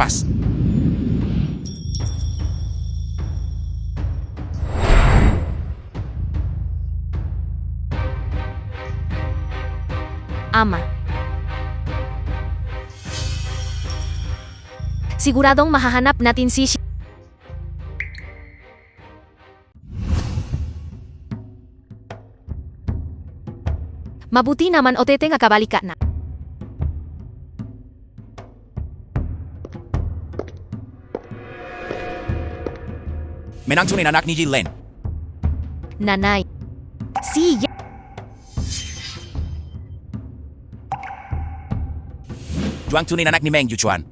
lumipas. Ama. Siguradong mahahanap natin si Mabuti naman Otete nga kabalik ka na. Menang tunay anak ni Jilen. Nanay. Si Juang tunay anak ni Meng Yuchuan.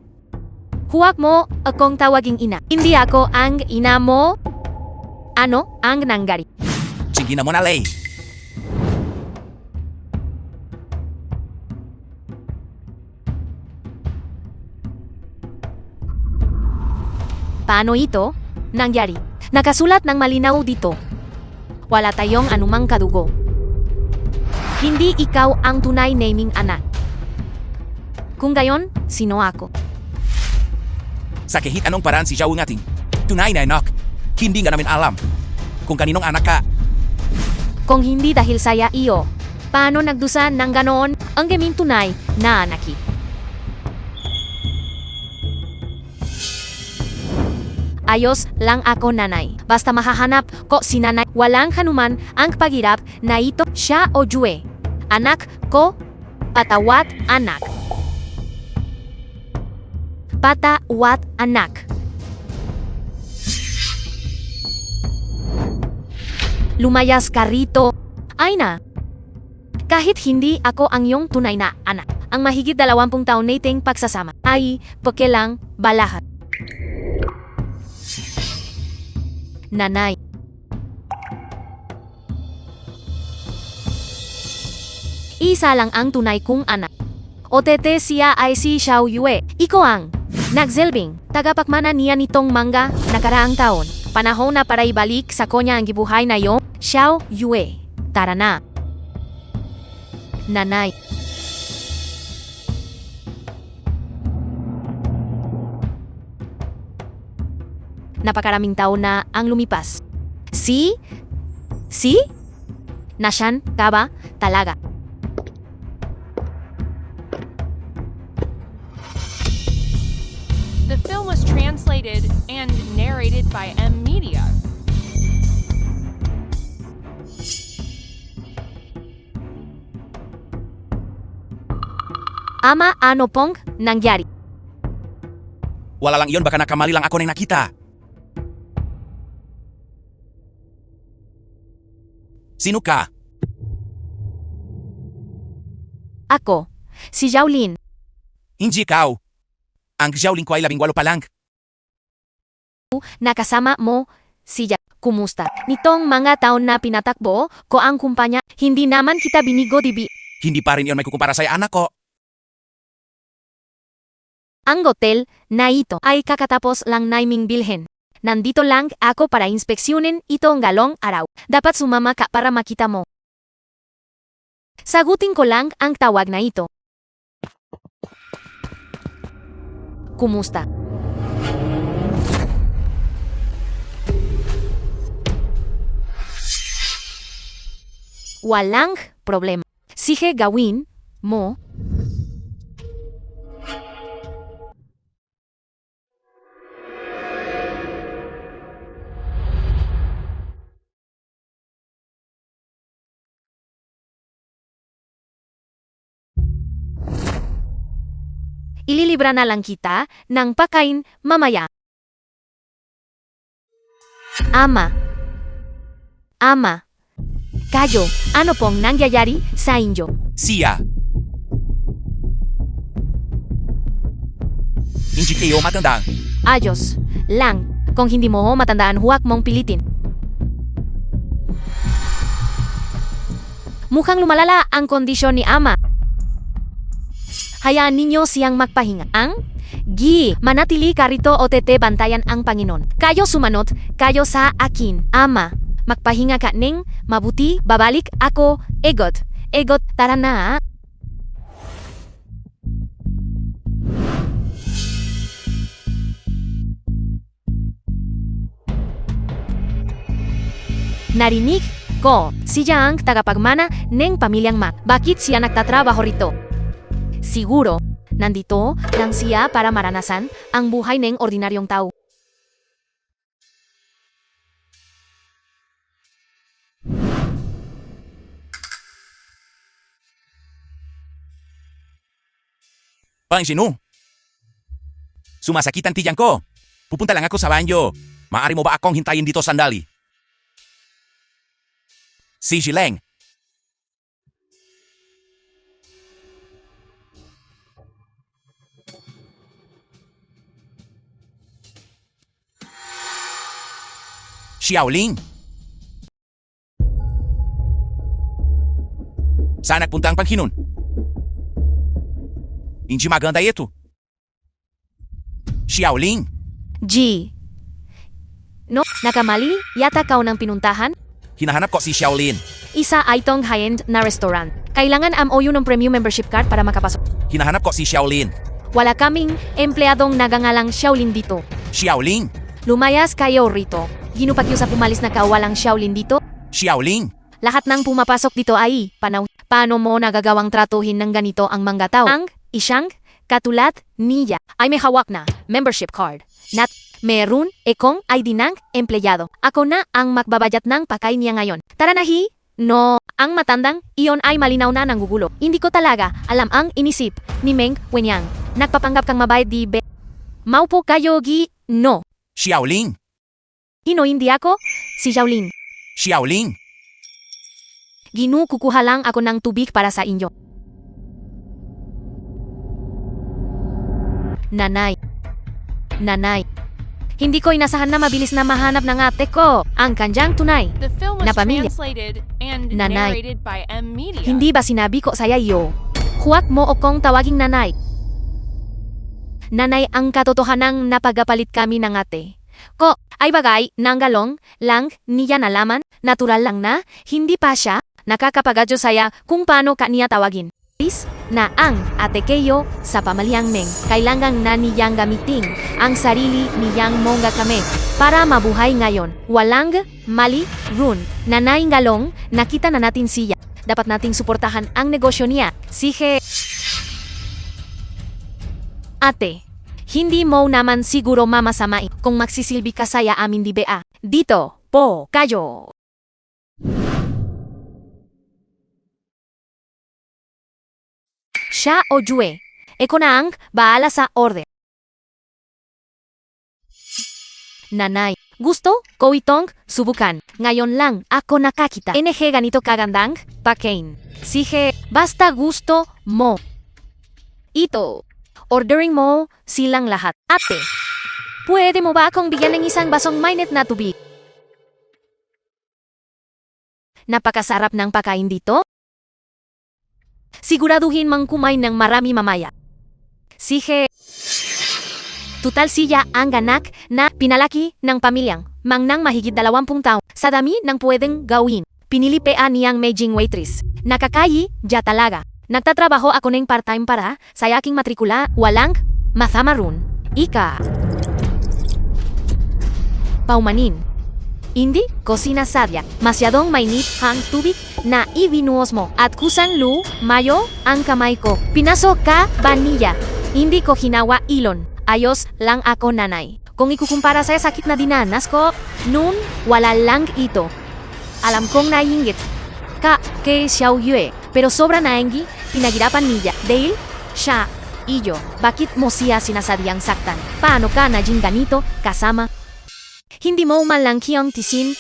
Huwag mo akong tawaging ina. Hindi ako ang ina mo. Ano ang nangyari? Sige na mo na lay. Paano ito nangyari? Nakasulat ng malinaw dito. Wala tayong anumang kadugo. Hindi ikaw ang tunay naming anak. Kung gayon, sino ako? Sa kahit anong paraan si Xiao ngating tunay na anak. Hindi nga namin alam kung kaninong anak ka. Kung hindi dahil saya iyo, paano nagdusan ng ganoon ang gaming tunay na anaki? Ayos lang ako nanay. Basta mahahanap ko si nanay. Walang hanuman ang paghirap na ito siya o Jue. Anak ko, patawat anak. Patawat anak. Lumayas ka rito. Ay na. Kahit hindi ako ang iyong tunay na anak, ang mahigit 20 taon nating pagsasama ay pakilang balahat. Nanay. Isa lang ang tunay kong anak. Otete siya ay si Xiao Yue. Iko ang nagsilbing tagapagmana niya nitong mga nakaraang taon. Panahon na para ibalik sa kanya ang gibuhay na iyong Xiao Yue. Tara na. Nanay. Napakaraming taon na ang lumipas. Si? Nasyan ka ba talaga? The film was translated and narrated by M Media. Ama, ano pong nangyari? Wala lang iyon, baka nakamali lang ako nang nakita. Sino ka? Ako, si Xiaolin. Hindi ikaw. Ang Xiaolin ko ay 18 pa lang. Nakasama mo si Jack. Kumusta? Nitong mga taon na pinatakbo ko ang kumpanya, hindi naman kita binigo dibi. Hindi pa rin iyon may kukumpara sa anak ko. Ang hotel na ito ay kakatapos lang naming bilhin. Nandito lang ako para inspeksyonin ito ang galong araw. Dapat sumama ka para makita mo. Sagutin ko lang ang tawag na ito. Kumusta? Walang problema. Sige gawin mo. Ililibra na lang kita ng pagkain mamaya. Ama. Kayo, ano pong nangyayari sa inyo? Siya. Hindi kayo matanda. Ayos lang. Kung hindi mo matandaan, huwag mong pilitin. Mukhang lumalala ang kondisyon ni Ama. Hayaan ninyo siyang magpahinga. Manatili ka rito o tete bantayan ang Panginoon. Kayo sumanot, kayo sa akin. Ama, magpahinga ka ning mabuti, babalik ako. Egot, tara na. Narinig ko, siya ang tagapagmana ng pamilyang Ma. Bakit siya nagtatrabaho rito? Siguro, nandito lang siya para maranasan ang buhay ng ordinaryong tao. Pang Shinu. Sumasakit ang tiyan ko. Pupunta lang ako sa banyo. Maaari mo ba akong hintayin dito sandali? Si Jileng. Xiaoling. Saan nagpunta ang Panghinon? Hindi maganda ito. Xiaoling. G. No, nakamali, yata kau ng pinuntahan? Hinahanap ko si Xiaolin. Isa ay tong high-end na restaurant. Kailangan MOU ng premium membership card para makapasok. Hinahanap ko si Xiaolin. Wala kaming empleyadong nagangalang Xiaolin dito. Xiaoling. Lumayas kayo rito. Ginupagyo sa pumalis na kawalang Xiaolin dito. Xiaoling. Lahat ng pumapasok dito ay paano mo nagagawang tratuhin ng ganito ang mga tao? Ang isang katulad niya ay may hawak na membership card. Nat meron ekong ID ng empleyado. Ako na ang magbabayad ng pakay niya ngayon. Tara na hi! No, ang matandang iyon ay malinaw na nanggugulo. Hindi ko talaga alam ang inisip ni Meng Wenyang. Nagpapanggap kang mabayad di be. Maupo kayo gi, no. Xiaoling. Hino hindi ako, si Xiaolin. Xiaoling. Kukuha lang ako ng tubig para sa inyo. Nanay. Hindi ko inasahan na mabilis na mahanap ng ate ko ang kanyang tunay. The film was Na pamilya. translated and Nanay. narrated by M Media. Hindi ba sinabi ko saya iyo? Huwag mo akong tawaging nanay. Nanay ang katotohanang napagapalit kami ng ate ko ay bagay ng galong lang niya nalaman, natural lang na hindi pa siya nakakapagadyo saya kung paano kaniya tawagin. Na ang ate Keyo sa pamalyang Meng, kailangan na niyang gamitin ang sarili niyang mongga kami para mabuhay ngayon. Walang mali run. Nanay Galong, nakita na natin siya. Dapat nating suportahan ang negosyo niya. Sige. Ate, hindi mo naman siguro mamasamai kung magsisilbi ka saya amin di bea. Dito po kayo. Siya o Jue, eko na ang baala sa order. Nanay, gusto ko itong subukan. Ngayon lang ako nakakita. NG ganito kagandang pakain. Sige, basta gusto mo. Ito, ordering mo silang lahat. Ate, pwede mo ba akong bigyan ng isang basong mainit na tubig? Napakasarap ng pakain dito. Siguraduhin mang kumain ng marami mamaya. Sige. Tutal siya ang anak na pinalaki ng pamilyang mangnang mahigit 20 taon. Sa dami ng pwedeng gawin, pinili pa niyang maging waitress. Nakakayi, ja talaga. Nagtatrabaho ako ng part-time para sa aking matrikula, walang masama ron. Ika. Paumanin. Hindi ko sinasadya. Masyadong mainit ang tubig na ibinuos mo. At kusang mayo ang kamay ko. Pinasok ka ba niya? Hindi ko hinawa ilon. Ayos lang ako nanay. Kung ikukumpara sa sakit na dinanas ko, noon wala lang ito. Alam kong naingit ka kay Xiao Yue. Pero sobra naenggi, pinagirapan niya. Dale, siya, iyo, bakit mo siya sinasadyang saktan? Paano ka naging ganito kasama? Hindi mo malang kiyang tisin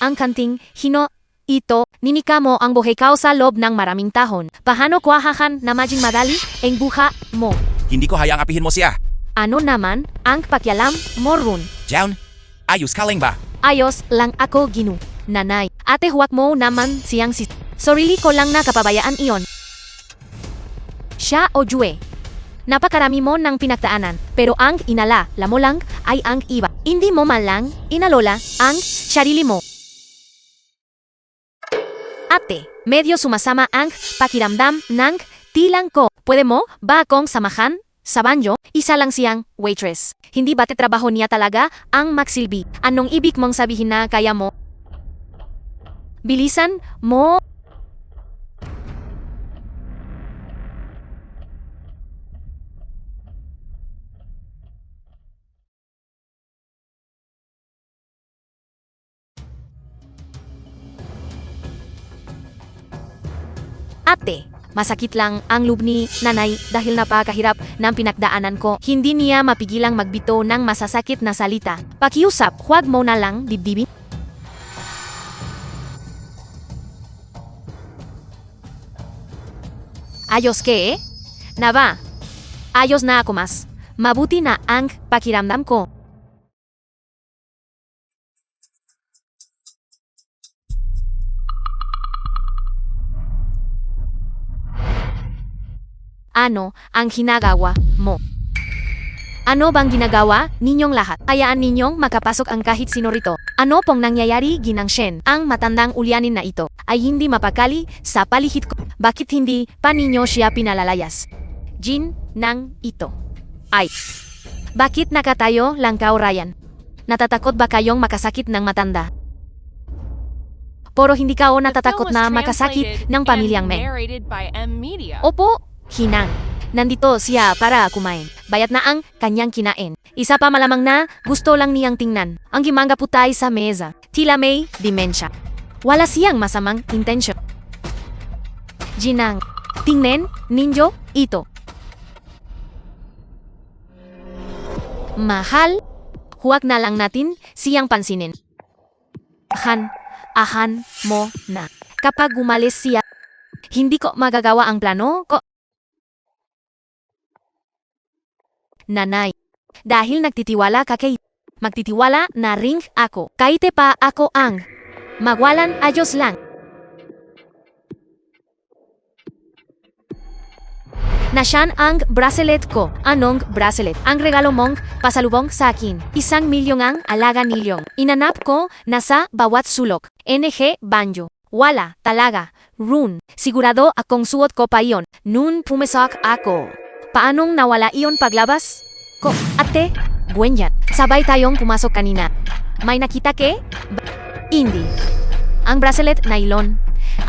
ang kanting hino ito, ninika mo ang buhay kao sa loob ng maraming tahon. Paano kwahahan na maging madali ang buha mo? Hindi ko hayang apihin mo siya. Ano naman ang pakialam mo ron? Jaun, ayos ka lang ba? Ayos lang ako ginu. Nanay, ate huwag mo naman siyang Sarili ko lang na kapabayaan iyon. Siya o Jue. Napakarami mo ng pinagdaanan, pero ang inala mo lang ay ang iba. Hindi mo man lang inalola ang sarili mo. Ate, medyo sumasama ang pakiramdam ng tilang ko. Pwede mo ba akong samahan? Sa banyo, isa lang siyang waitress. Hindi ba trabaho niya talaga ang magsilbi? Anong ibig mong sabihin na kaya mo? Bilisan mo. Ate, masakit lang ang loob ni nanay dahil napakahirap ng pinagdaanan ko. Hindi niya mapigilang magbito ng masasakit na salita. Pakiusap, huwag mo na lang dibdibin. Ayos ke? Na ba? Ayos na ako mas. Mabuti na ang pakiramdam ko. Ano ang ginagawa mo? Ano bang ginagawa ninyong lahat? Hayaan ninyong makapasok ang kahit sino rito. Ano pong nangyayari ginang Shen? Ang matandang ulyanin na ito ay hindi mapakali sa palihit ko. Bakit hindi pa ninyo siya pinalalayas? Jin nang ito. Ay, bakit nakatayo lang kao Ryan? Natatakot ba kayong makasakit ng matanda? Pero hindi kao The film natatakot was na makasakit translated ng pamilyang and Meng. narrated by M Media. Opo, hinang. Nandito siya para kumain. Bayat na ang kanyang kinain. Isa pa malamang na gusto lang niyang tingnan. Ang gimanga putay sa mesa. Tila may dimensya. Wala siyang masamang intensyon. Jinang, tingnen ninyo ito. Mahal, huwag na lang natin siyang pansinin. Ahan mo na. Kapag umalis siya, hindi ko magagawa ang plano ko. Nanay, dahil nagtitiwala ka kay magtitiwala na ring ako. Kahit pa ako ang magwalan ayos lang. Nasyan ang bracelet ko. Anong bracelet? Ang regalo mong pasalubong sa akin. 1 milyon ang alaga nilyong. Inanap ko na sa bawat sulok. NG banjo. Wala talaga. Rune. Sigurado akong suot ko pa iyon. Noon pumasok ako. Paanong nawala iyon paglabas? Ko, ate, Gwenyan. Sabay tayong pumasok kanina. May nakita ke? Hindi. Ang bracelet nylon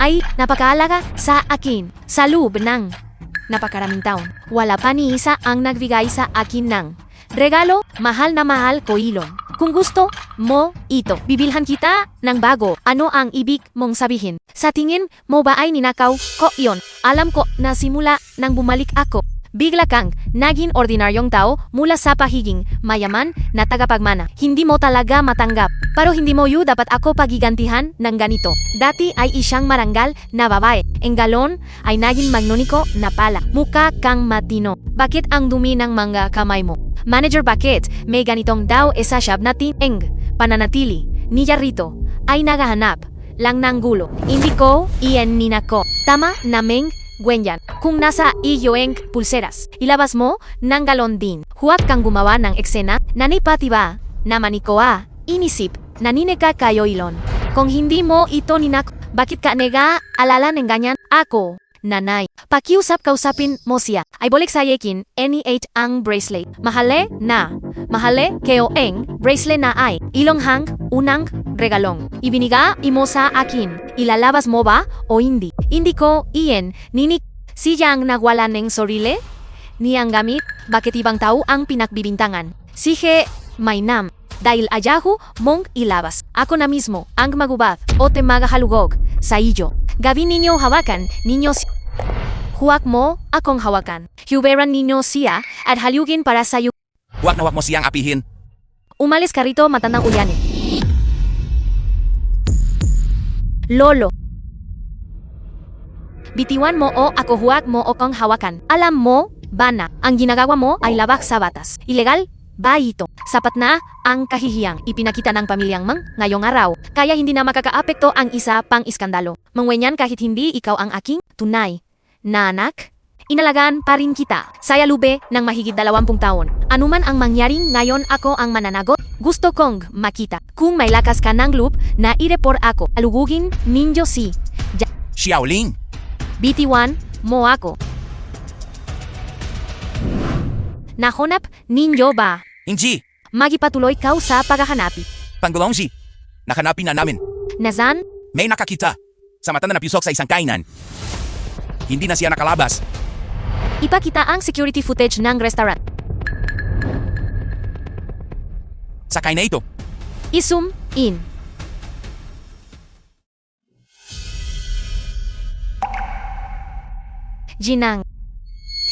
ay napakaalaga sa akin. Sa loob ng napakaraming taon. Wala pa ni isa ang nagbigay sa akin ng regalo. Mahal na mahal ko ilon. Kung gusto mo ito, bibilhan kita ng bago. Ano ang ibig mong sabihin? Sa tingin mo ba ay ninakaw ko iyon? Alam ko na simula nang bumalik ako, bigla kang naging ordinaryong tao mula sa pahiging mayaman na tagapagmana. Hindi mo talaga matanggap. Pero hindi mo dapat ako pagigantihan ng ganito. Dati ay isang marangal na babae. Ang galon ay naging magnoniko na pala. Mukha kang matino. Bakit ang dumi ng mga kamay mo? Manager, bakit may ganitong daw sa shop natin? Ang pananatili niya rito ay naghahanap lang ng gulo. Hindi ko iyan ninako. Tama naming Gwenyan, kung nasa iyo ang pulseras, ilabas mo ng galon din. Huwag kang gumawa ng eksena, nanipati ba? Naman ko inisip, nanineka kayo ilon. Kung hindi mo ito ninako, bakit ka nega alala ng ganyan? Ako, nanay, pakiusap-kausapin mo siya. Ay bolik sa yakin, any 8 ang bracelet. Mahale keo ang bracelet na ay ilong hang unang regalong. Ibiniga imo sa akin. Ilalabas mo ba o hindi? Hindi ko iyan ninik siyang nagwala ng sarili niyang gamit. Bakit ibang tao ang pinagbibintangan? Sige, may nam. Dahil ayahu mong ilabas. Ako na mismo ang magubad o te magahalugog sa iyo. Gawin ninyo hawakan ninyo si huwag mo akong hawakan. Huberan ninyo siya at halugin para sa iyo. Huwag na huwag mo siyang apihin. Umalis ka rito, matandang ulyanin. Lolo, bitiwan mo o ako, huwag mo o kong hawakan. Alam mo ba na ang ginagawa mo ay labag sa batas? Ilegal ba ito? Sapat na ang kahihiyang ipinakita ng pamilyang Mang ngayong araw. Kaya hindi na makakaapekto ang isa pang iskandalo. Mangwenyan, kahit hindi ikaw ang aking tunay na anak, inalagaan pa rin kita sa lube ng mahigit 20 taon. Anuman ang mangyaring ngayon, ako ang mananagot. Gusto kong makita kung may lakas ka ng loob na i-report ako. Alugugin ninyo si Xiaoling, bitiwan mo ako. Nahanap ninyo ba? hindi. Magipatuloy ka sa paghahanapi. Panggulong si. Nakanapin na namin. Nazan May nakakita. Sa mata na napusok sa isang kainan. Hindi na siya nakalabas. Ipakita ang security footage ng restaurant. Sakay na ito. I-zoom in. Jinang.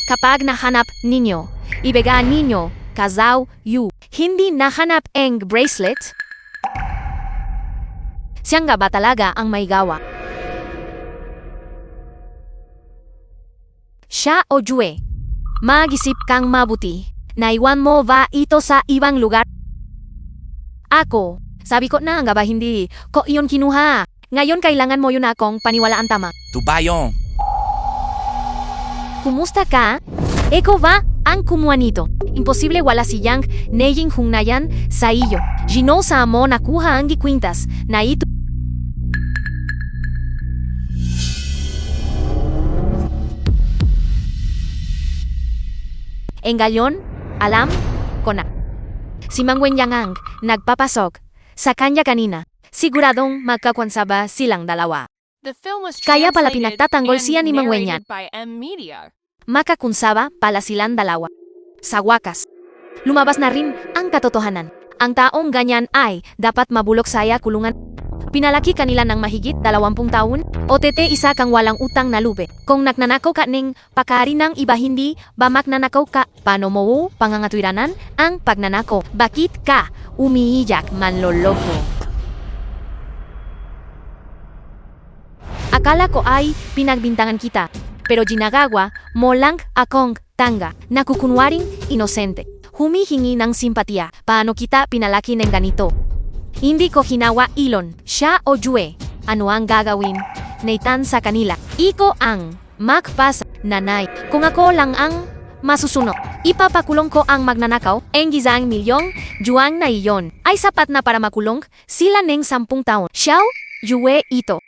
Kapag nahanap ninyo, ibigay ninyo kazaw yu. Hindi nahanap ang bracelet, siyang nga ba talaga ang may gawa? Siya o Jue, mag-isip kang mabuti. Naiwan mo ba ito sa ibang lugar? Ako, sabi ko na nga ba hindi ko iyon kinuha. Ngayon kailangan mo yun akong paniwalaan tama. Tubayong. Kumusta ka? Eko ba ang kumuha nito? Imposible wala siyang naging hungnayan sa iyo. Ginosa mo nakuha ang gikwintas na ito. Ngayon, alam ko na. Si Mang Wenyang ang nagpapasok sa kanya kanina. Siguradong magkakwansaba silang dalawa. The film was Kaya pala translated pinagtatanggol and siya ni Mang Wenyan. narrated by M Media. Makakunsaba pala silang dalawa. Sa wakas, lumabas na rin ang katotohanan. Ang taong ganyan ay dapat mabulok saya kulungan. Pinalaki kanila ng mahigit 20 taon. OTT isa kang walang utang na lube. Kung nagnanakaw ka ning pakari ng iba hindi ba magnanakaw ka? Paano mo pangangatwiranan ang pagnanakaw? Bakit ka umiiyak manloloko? Akala ko ay pinagbintangan kita, pero ginagawa mo lang akong tanga na kukunwaring inosente. Humihingi ng simpatiya. Paano kita pinalaki ng ganito? Hindi ko hinawa ilon. Siya o Jue. Ano ang gagawin? Nathan sa kanila. Iko ang magpasa nanay. Kung ako lang ang masusunod, ipapakulong ko ang magnanakaw. Ang gisang milyong juang na iyon ay sapat na para makulong sila ng 10 taon. Siya o Jue ito.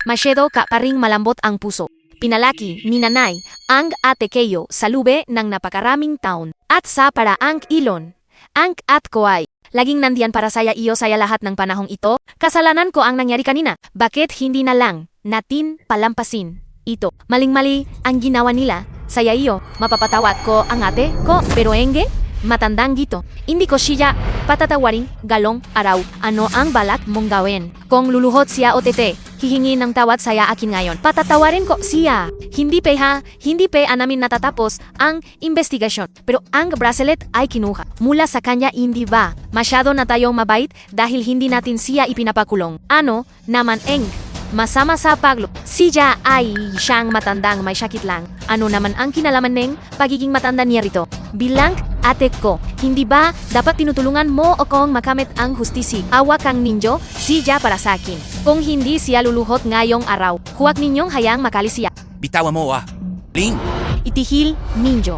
Masyado ka pa ring malambot ang puso. Pinalaki ni nanay ang ate Keyo sa lube ng napakaraming taon. At sa paraang ilon, ang at ko ay laging nandiyan para saya iyo saya lahat ng panahong ito. Kasalanan ko ang nangyari kanina. Bakit hindi na lang natin palampasin ito? Maling-mali ang ginawa nila. Saya iyo, mapapatawad ko ang ate ko, pero enge, matandang gito. Hindi ko siya patatawarin galong araw. Ano ang balak mong gawin? Kung luluhot siya o tete, hihingi ng tawad saya akin ngayon. Patatawarin ko siya. Hindi pe namin natatapos ang investigasyon. Pero ang bracelet ay kinuha mula sa kanya, hindi ba? Masyado na tayong mabait dahil hindi natin siya ipinapakulong. Ano naman eng? Masama sa paglo. Siya ay siyang matandang may sakit lang. Ano naman ang kinalaman ng pagiging matanda niya rito? Bilang ate ko, hindi ba dapat tinutulungan mo o kung makamit ang hustisi? Awa kang ninyo, siya para sa akin. Kung hindi siya luluhot ngayong araw, huwag ninyong hayang makali siya. Bitawan mo Ling. Itihil ninyo.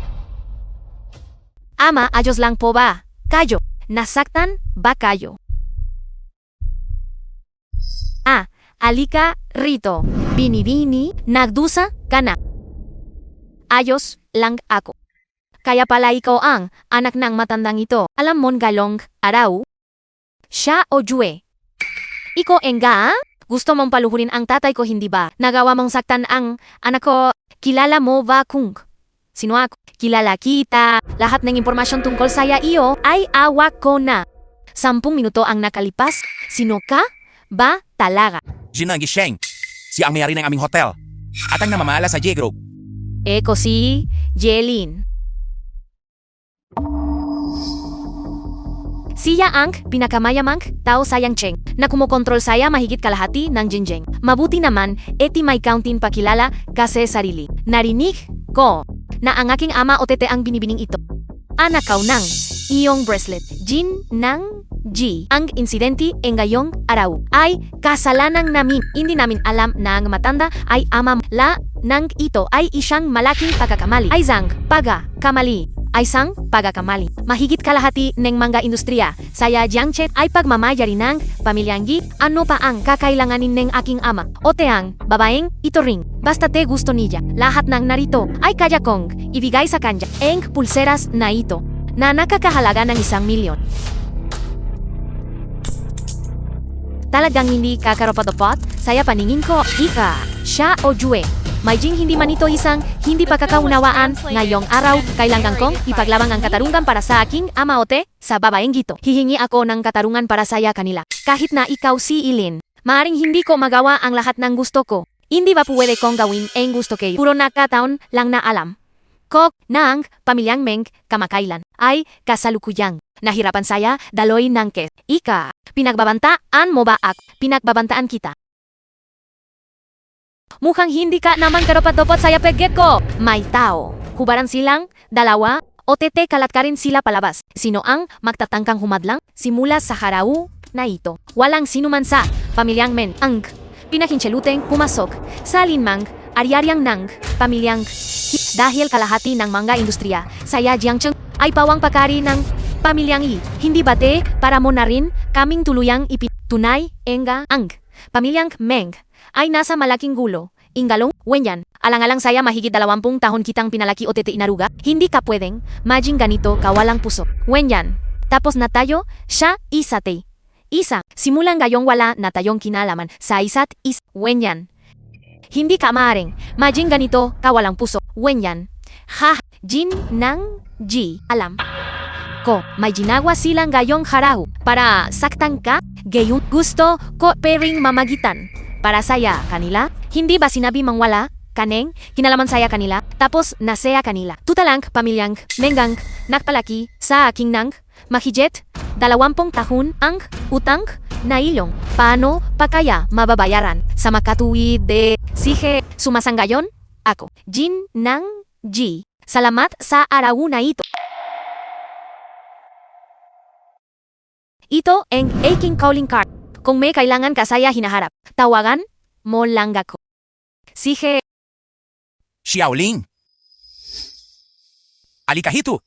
Ama, ayos lang po ba? Kayo, nasaktan ba kayo? Alika rito. Binibini, nagdusa ka na. Ayos lang ako. Kaya pala ikaw ang anak ng matandang ito. Alam mon galong araw? Siya o Jue? Iko enga? Gusto mong paluhurin ang tatay ko, hindi ba? Nagawa mong saktan ang anak ko. Kilala mo ba kung sino ako? Kilala kita. Lahat ng impormasyon tungkol saya iyo ay awak ko na. 10 minuto ang nakalipas. Sino ka ba talaga? Jinang Gisheng. Siya ang may-ari ng aming hotel. At ang namamahala sa J-Group. Eko si Jelin. Siya ang pinakamayamang tao sa Yangcheng na kumukontrol saya mahigit kalahati ng Jinjeng. Mabuti naman, eti may kaunting pakilala kasi sarili. Narinig ko na ang aking ama o tete ang binibining ito. Anakaw ng iyong bracelet. Jin ng G. Ang insidente ngayong araw ay kasalanan namin. Hindi namin alam na ang matanda ay ama la nang ito ay isang malaking pagkakamali. Ay sang pagkakamali. Mahigit kalahati ng mga industriya saya Jiangche ay pagmamayari ng pamilyang Gi. Ano pa ang kakailanganin ng aking ama? O teang babaeng ito ring. Basta te gusto niya. Lahat ng narito ay kaya kong ibigay sa kanya. Ang pulseras na ito na nakakahalaga ng 1 milyon. Talagang hindi kakaropot-opot, saya paningin ko, ika, siya o Jue. May jing hindi man ito isang hindi pagkakaunawaan, ngayong araw, kailangan kong ipaglabang ang katarungan para sa aking ama ote, sa babaeng gito. Hihingi ako ng katarungan para saya kanila. Kahit na ikaw si Ilin, maaring hindi ko magawa ang lahat ng gusto ko. Hindi ba pwede kong gawin ang gusto kayo? Puro nakataon lang na alam. Kok, ng, pamilyang Meng, kamakailan, ay kasalukuyang. Nahirapan saya, daloy ng kes. Ika, pinagbabantaan mo ba ako? Pinagbabantaan kita. Mukhang hindi ka naman karapat-dapat saya peget ko. May tao. Hubaran silang, dalawa, o tete kalat ka rin sila palabas. Sino ang magtatangkang humadlang? Simula sa harau na ito. Walang sinuman sa pamilyang Men. Ang pinakincheluteng pumasok sa alinmang ariaryang ng pamilyang dahil kalahati ng mga industriya sa Yajiangcheng ay pawang pakari ng pamilyang Hindi bate para mo na rin kaming tuluyang ipitunay enga ang pamilyang Meng ay nasa malaking gulo. Ingalong, wenyan, alang-alang saya mahigit 20 tahun kitang pinalaki o tete inaruga, hindi ka pwedeng maging ganito kawalang puso. Wenyan, tapos na tayo, siya, isate. Isa, simulang gayong wala na tayong kinalaman sa isa't wenyan. Hindi ka maaring maging ganito kawalang puso. Wenyan. Ha, Jin ng G. Alam ko, may ginagawa silang gayong harahu para saktan ka. Gayong gusto ko pering mamagitan. Para saya kanila, hindi ba sinabi mang wala? Kaneng, kinalaman saya kanila, tapos nasaya kanila. Tutalang pamilyang Menggang nakpalaki sa aking nang mahigit 20 tahun ang utang na ilong. Paano pa kaya mababayaran? Sa makatuwid de sige, sumasanggayon? Ako, Jin ng G. Salamat sa araw na ito. Ito ang aking calling card. Kung may kailangan ka saya hinaharap, tawagan mo lang ako. Sige. Xiaoling! Alika hito!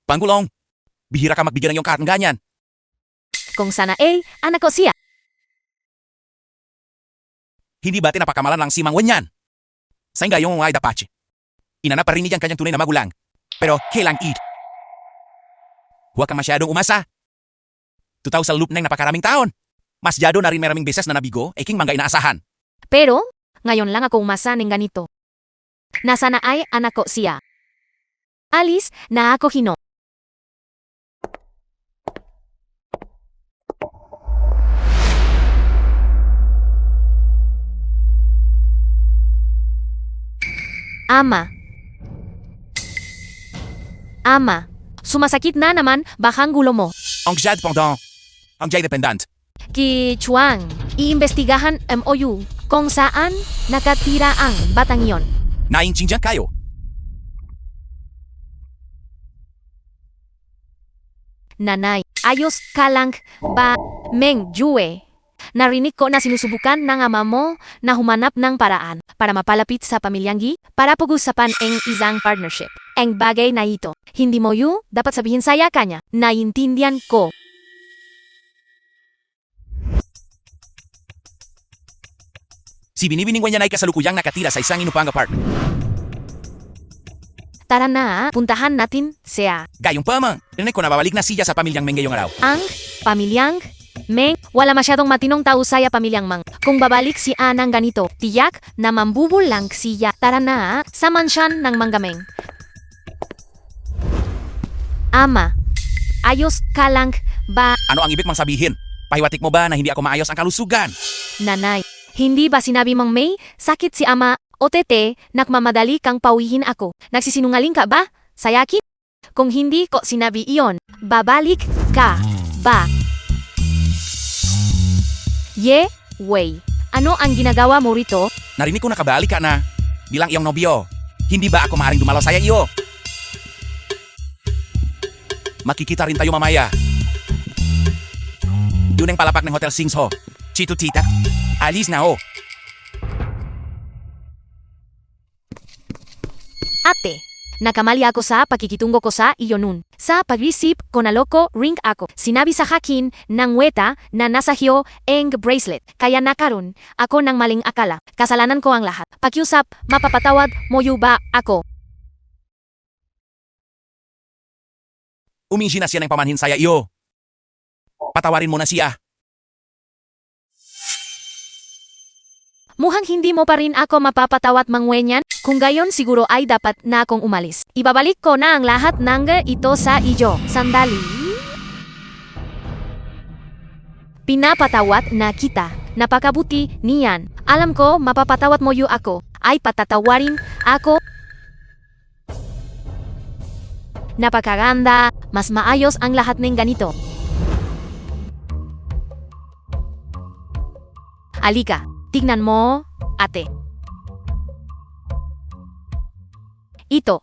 Panggulong! Bihira ka magbigay ng iyong karang ganyan. Kung sana anak ko siya. Hindi ba tinapakamalan lang si Mang Wenyan? Sa yung mga dapache. Inanap pa rin niya ang kanyang tunay na magulang. Pero kailang huwag kang masyadong umasa. Tutaw sa loop ng napakaraming taon. Mas jado na rin maraming beses na nabigo, king mangga inaasahan. Pero, ngayon lang ako umasa ng ganito. Nasa na ay anak ko siya. Alis na ako hino. Ama, sumasakit na naman bakang gulo mo. Ang jad pendant. Ang jay dependant. Ki Chuang, iimbestigahan MOU kung saan nakatira ang batang iyon. Naintindihan kayo. Nanay, ayos ka lang ba, Meng Jue? Narinig ko na sinusubukan ng ama mo na humanap ng paraan para mapalapit sa pamilyang Gi para pag-usapan ang isang partnership. Ang bagay na ito, hindi mo dapat sabihin saya kanya, naintindihan ko. Si binibining Wenyan ay kasalukuyang nakatira sa isang inupang apartment. Tara na, puntahan natin siya. Gayong pamang, rinig ko na babalik na siya sa pamilyang Meng ngayong araw. Ang pamilyang Meng, wala masyadong matinong tao saya pamilyang Mang. Kung babalik si Anang ganito, tiyak na mambubulang siya. Tara na, sa mansyan ng Manggameng. Ama, ayos ka lang ba? Ano ang ibig mong sabihin? Pahiwatik mo ba na hindi ako maayos ang kalusugan? Nanay, hindi ba sinabi Mang May, sakit si ama o tete, nakmamadali kang pauwihin ako. Nagsisinungaling ka ba? Sayaki? Kung hindi ko sinabi iyon, babalik ka ba? Wei, ano ang ginagawa mo rito? Narinig ko nakabalik ka na. Bilang iyong nobyo. Hindi ba ako maaaring dumalaw saya iyo? Makikita rin tayo mamaya. Yun ang palapak ng Hotel Sings Ho. Chito tita, alis na ho. Ate, nakamali ako sa pakikitungo ko sa iyo nun. Sa pag-isip ko naloko, ring ako. Sinabi sa akin ng weta na nasa hiyo ang bracelet. Kaya nakaroon ako ng maling akala. Kasalanan ko ang lahat. Pakiusap, mapapatawad mo ba ako? Umingi na siya ng pamanhin saya iyo. Patawarin mo na siya. Mukhang hindi mo pa rin ako mapapatawat mangwenyan. Kung gayon siguro ay dapat na akong umalis. Ibabalik ko na ang lahat ng ito sa iyo. Sandali. Pinapatawat na kita. Napakabuti niyan. Alam ko mapapatawat mo yu ako. Ay patatawarin ako. Napakaganda. Mas maayos ang lahat ng ganito. Alika. Tignan mo, ate. Ito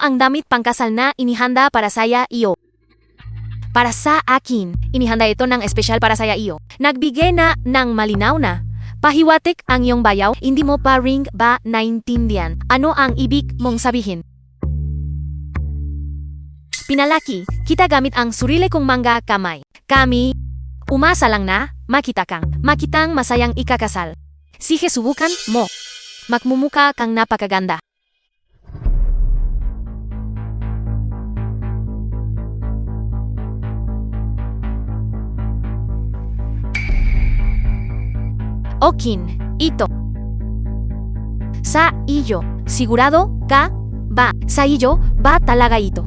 ang damit pangkasal na inihanda para saya iyo. Para sa akin, inihanda ito ng espesyal para saya iyo. Nagbigay na ng malinaw na. Pahiwatik ang iyong bayaw, hindi mo pa ring ba naintindihan. Ano ang ibig mong sabihin? Pinalaki, kita gamit ang surili kong mangga kamay. Kami, umasa lang na, makitang masayang ikakasal. Sige subukan mo. Magmumuka kang napakaganda. Okin, ito. Sa iyo, sigurado ka ba? Sa iyo ba talaga ito?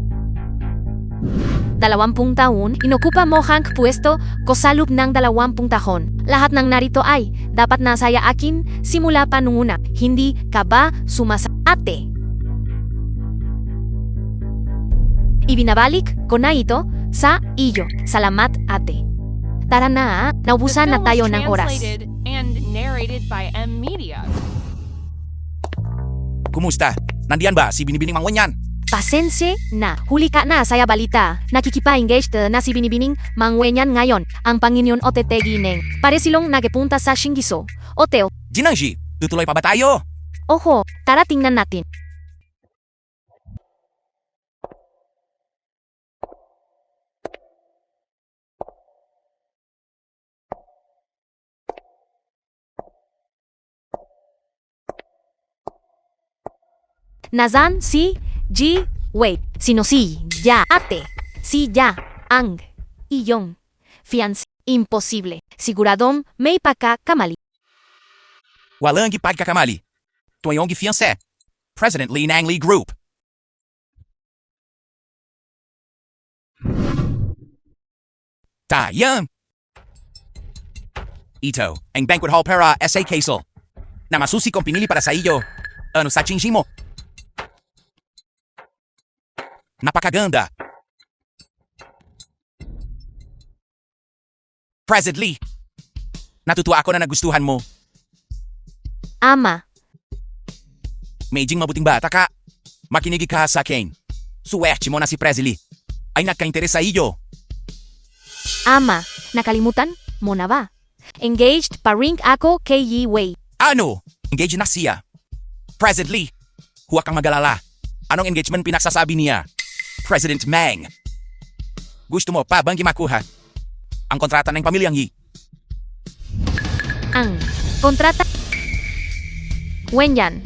20 taon, inokupa mo ang pwesto ko sa loob ng 20 tahon. Lahat ng narito ay dapat na saya akin simula pa nung una. Hindi ka ba ate? Ibinabalik ko na ito sa iyo. Salamat ate. Tara na, naubusan na The film tayo was ng oras. translated and narrated by M Media. Kumusta? Nandiyan ba si Binibining Mangwenyan? Pasense na. Huli ka na saya balita. Nakikipa-engaged na si Binibining Mangwenyan ngayon. Ang Panginoon OTT Gineng. Pare silong nagpunta sa Shingiso. Hotel. Jinangji, tutuloy pa ba tayo? Oho, tara tingnan natin. Nazan si Wait, sino si Ya? Ate, si Ya ang iyong fiancé. Imposible. Siguradong may pagkakamali. Walang ipagkakamali. Tuyong fiancé. President Lee Nang Lee Group. Tayang. Ito, ang banquet hall para SA Castle. Na masusi kong pinili para sa iyo. Ano sa chinji mo? Napakaganda. President Lee, natutuwa ako na nagustuhan mo. Ama, Medyo mabuting bata ka. Makinig ka sa akin. Suwerte mo na si President Lee ay nagka-interes sa iyo. ama, nakalimutan mo na ba? Engaged pa rin ako kay Yi Wei. Ano? Engage na siya. President Lee, huwag kang mag-alala. Anong engagement pinagsasabi niya? President Mang. Gusto mo pa bang makuha ang kontrata ng pamilyang Yi? Ang kontrata. Wenyan.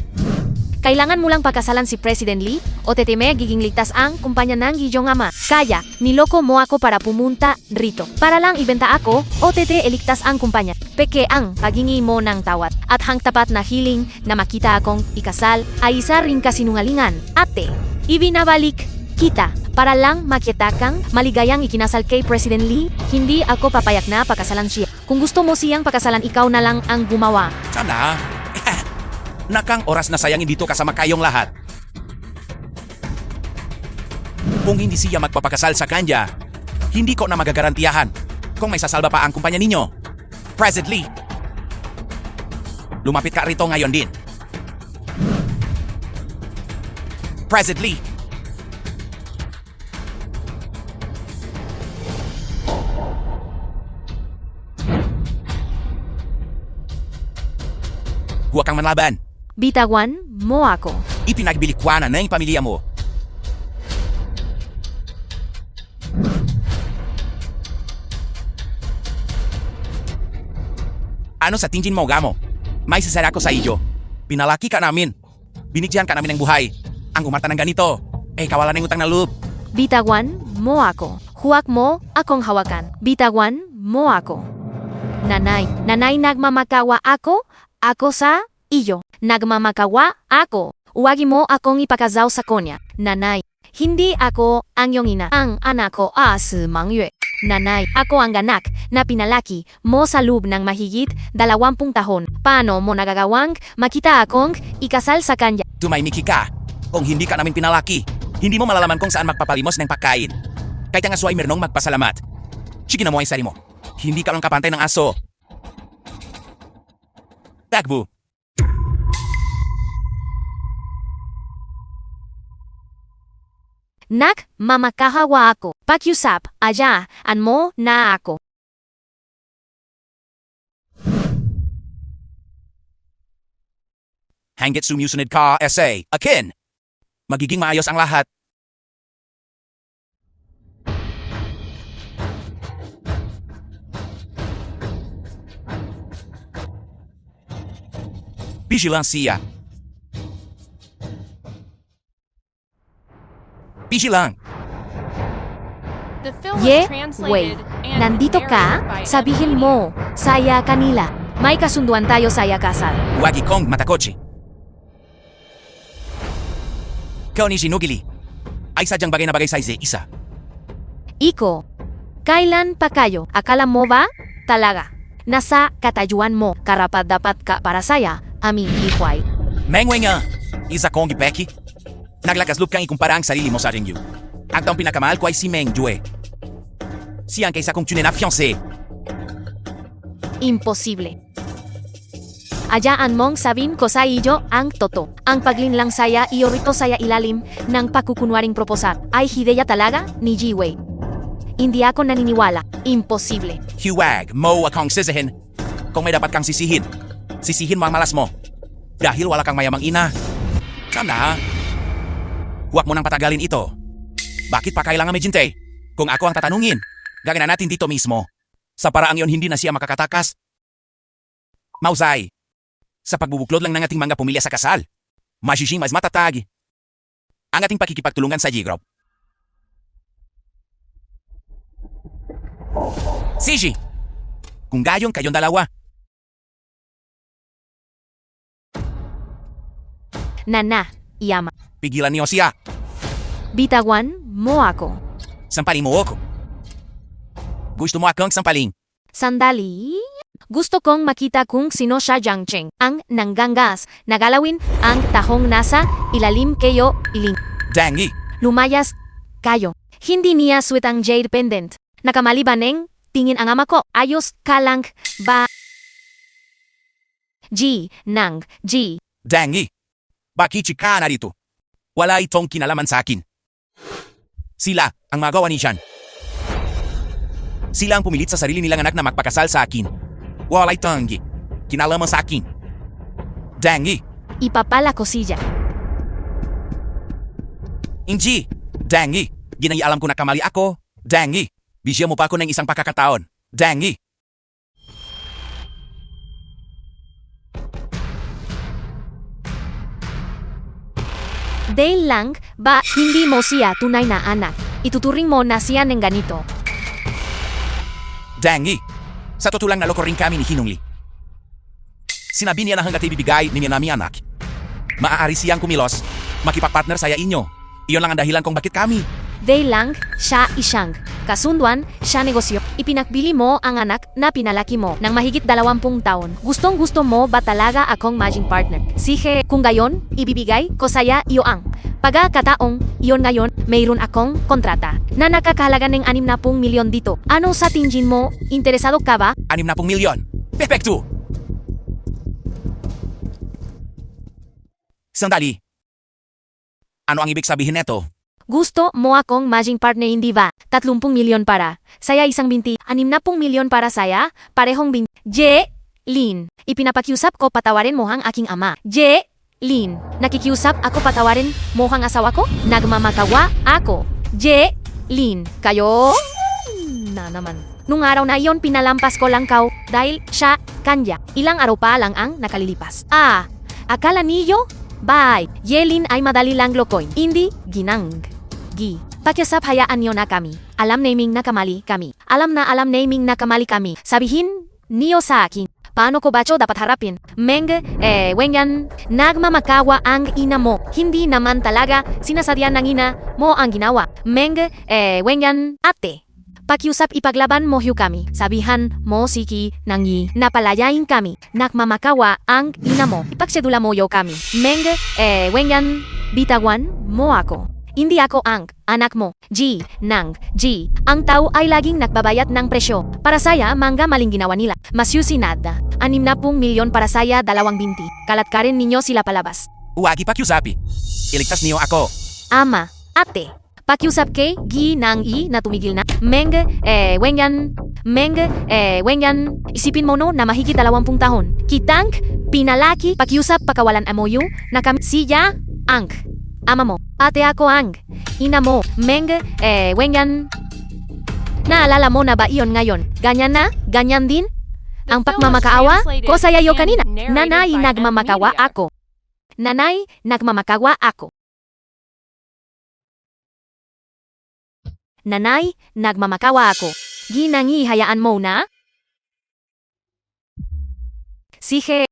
Kailangan mo lang pagkasalan si President Lee o teteme giging ligtas ang kumpanya ng iyong ama. Kaya, niloko mo ako para pumunta rito. Para lang ibenta ako o tete eligtas ang kumpanya. Peke ang pagingi mo ng tawad. At hang tapat na hiling na makita akong ikasal ay isa ring kasinungalingan. Ate, ibinabalik kita para lang makita kang maligayang ikinasal kay President Lee. Hindi ako papayak na pagkasalan siya. Kung gusto mo siyang pagkasalan, ikaw na lang ang gumawa. Sana. Nakang oras na sayangin dito kasama kayong lahat. Kung hindi siya magpapakasal sa kanya, hindi ko na magagarantiyahan kung may sasalba pa ang kumpanya ninyo. President Lee, lumapit ka rito ngayon din. President Lee, huwag kang manlaban. Bitawan mo ako. Ipinagbilikwanan ng pamilya mo. Ano sa tingin mo, Gamo? May sasara ko sa iyo. Pinalaki ka namin. Binigyan ka namin ng buhay. Ang umarta ng ganito, kawalan ng utang na loob. Bitawan mo ako. Huwag mo akong hawakan. Bitawan mo ako. Nanay, nagmamakawa ako sa iyo. Nagmamakawa ako. Huwag mo akong ipakazaw sa konya. Nanay, hindi ako ang iyong ina. Ang anak ko si Mangyue. Nanay, ako ang anak na pinalaki mo sa loob ng mahigit 20 tahon. Paano mo nagagawang makita akong ikasal sa kanya? Tumahimik ka. Kung hindi ka namin pinalaki, hindi mo malalaman kung saan magpapalimos ng pagkain. Kahit ang aso ay meronong magpasalamat. Sige na mo ang sari mo. Hindi ka lang kapantay ng aso. Takbo. Nak, mamakahawa ako. Pakiusap, an mo na ako. Hanggat sumusunod ka, SA, akin. Magiging maayos ang lahat. Vigilancia. Vigilang. The film Ye, was translated wait. and Nandito ka? narrated by Sabihin Emily mo, saya kanila. May kasunduan tayo saya kasal. Huwag ikong matakotse. Kau ni Shinugili ay sadyang bagay na bagay sa isa. Iko, kailan pa kayo? Akala mo ba? Talaga. Nasa katayuan mo, karapat dapat ka para saya, aming hikway. Mengwe nga, isa kong gipeki. Naglakasloob kang ikumpara ang sarili mo sa Ringyu. At ang pinakamahal ko ay si Meng Jue. Siyang kaysa kong tunay na fiancé. Imposible. Ayaan mong sabihin ko sa iyo ang totoo. Ang paglinlang saya iyo rito saya ilalim ng pakukunwaring proposal ay hideya talaga ni Jiwei. Hindi ako naniniwala. Imposible. Huwag mo akong sisihin. Kung may dapat kang sisihin, sisihin mo ang malas mo. Dahil wala kang mayamang ina. Sana. Huwag mo nang patagalin ito. Bakit pa kailangan medjinte? Kung ako ang tatanungin, gagawin na natin dito mismo. Sa paraang yon hindi na siya makakatakas. Mausay. Sa pagbubuklod lang ng ating mga pumilya sa kasal, masising mas matatag. Ang ating pakikipagtulungan sa G-Group. Siji, kung gayon kayong dalawa, Nana, Yama. pigilan niyo siya. Bitawan mo ako. Sampalin mo ako. Gusto mo akong sampalin? Sandali. Gusto kong makita kung sino siya Jiangcheng. Ang nanggangas, nagalawin ang tahong nasa ilalim kayo iling. Dangi, Lumayas kayo. Hindi niya sweet ang jade pendant. Nakamali ba neng? Tingin ang ama ko. Ayos ka lang ba? G. dangi. Bakit ka na dito? Wala itong kinalaman sa akin. Sila ang magawa ni Jean. Sila ang pumilit sa sarili nilang anak na magpakasal sa akin. Walay tanggi. Kinalaman sa akin. Dangi. Ipapala ko siya. Inji. Dangi. Ginaialam ko na kamali ako. Dangi. Bisya mo pa ako ng isang pakakataon. Dangi. Dahil lang ba hindi mo siya tunay na anak? Ituturing mo na siya ng ganito. Dangi. Sa totoo lang naloko rin kami ni Hinungli. Sinabi niya na hanggat ibibigay ni nami anak. Maaari siyang kumilos. Makipagpartner saya inyo. Iyon lang ang dahilan kung bakit kami. Dahil lang siya isyang. Kasunduan, siya negosyo. Ipinakbili mo ang anak na pinalaki mo ng mahigit 20 taon. Gustong gusto mo ba talaga akong maging partner? Sige, kung gayon, ibibigay ko saya iyo ang pagkakataong iyon ngayon, mayroon akong kontrata na nakakahalaga ng 60 milyon dito. Ano sa tingin mo? Interesado ka ba? 60 milyon. Perfecto! Sandali. Ano ang ibig sabihin neto? Gusto mo akong maging partner hindi ba? 30 milyon para. Saya isang binti. 60 milyon para saya. Parehong binti. Lin. Ipinapakiusap ko patawarin mo ang aking ama. Lin. Nakikiusap ako patawarin mo ang asawa ko? Nagmamakawa ako. Lin. Kayo? Na naman. Nung araw na iyon pinalampas ko lang kaw dahil siya kanya. Ilang araw pa lang ang nakalilipas. Akala niyo? Bye. Yelin ay madali lang lokoy. Hindi ginang. Gi. Pakiusap hayaan niyo na kami. Alam naming nakamali kami. Alam naming nakamali kami. Sabihin niyo sa akin. Paano ko ba ito dapat harapin? Wenyan, nagmamakawa ang ina mo. Hindi naman talaga sinasadya ng ina mo ang ginawa. Wenyan, ate. Pakiusap ipaglaban mo hiyo kami. Sabihan mo siki nangi napalayain kami. Nagmamakawa ang ina mo. Ipagsedula mo yo kami. Wenyan, bitawan mo ako. Hindi ako ang anak mo. G. Ang tao ay laging nagbabayad ng presyo. Para saya, mangga maling ginawa nila. Masyusinada. 60 milyon para saya, 20. Kalatkarin ninyo sila palabas. Huwag ipakiusapi. Iligtas niyo ako. Ama, ate. Pakiusap kay Gi na tumigil na. Wenyan, isipin mo no na mahigit 20 taon. Kitang, pinalaki, pakiusap pakawalan amoyo, na kami siya, ang ama mo. Ate ako ang ina mo. Wenyan, naalala mo na ba iyon ngayon? Ganyan na? Ganyan din? Ang pagmamakaawa ko sa yayo kanina. Nanay, nagmamakawa ako. Nanay, nagmamakawa ako. Nanay, nagmamakawa ako. Ginangi, hayaan mo na? Sige.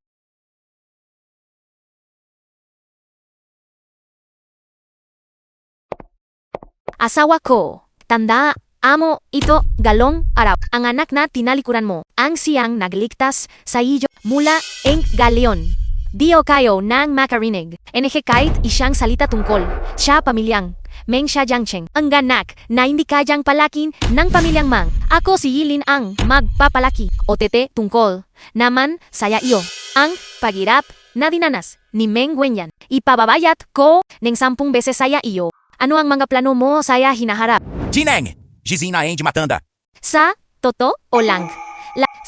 Asawa ko. Tanda, amo, ito, galong, araw. Ang anak na tinalikuran mo, ang siyang nagligtas sa iyo mula ang galeon. Dio kayo nang makarinig. Kahit isang salita tungkol, siya pamilyang. Meng siya jangcheng, ang ganak na hindi kajang palakin ng pamilyang mang. Ako si Yilin ang magpapalaki. O tete tungkol naman saya iyo. Ang pagirap na dinanas ni Meng Wenyan. Ipababayat ko ng 10 beses saya iyo. Ano ang mga plano mo saya hinaharap? Jineng! Gizina de Matanda. Sa toto o lang.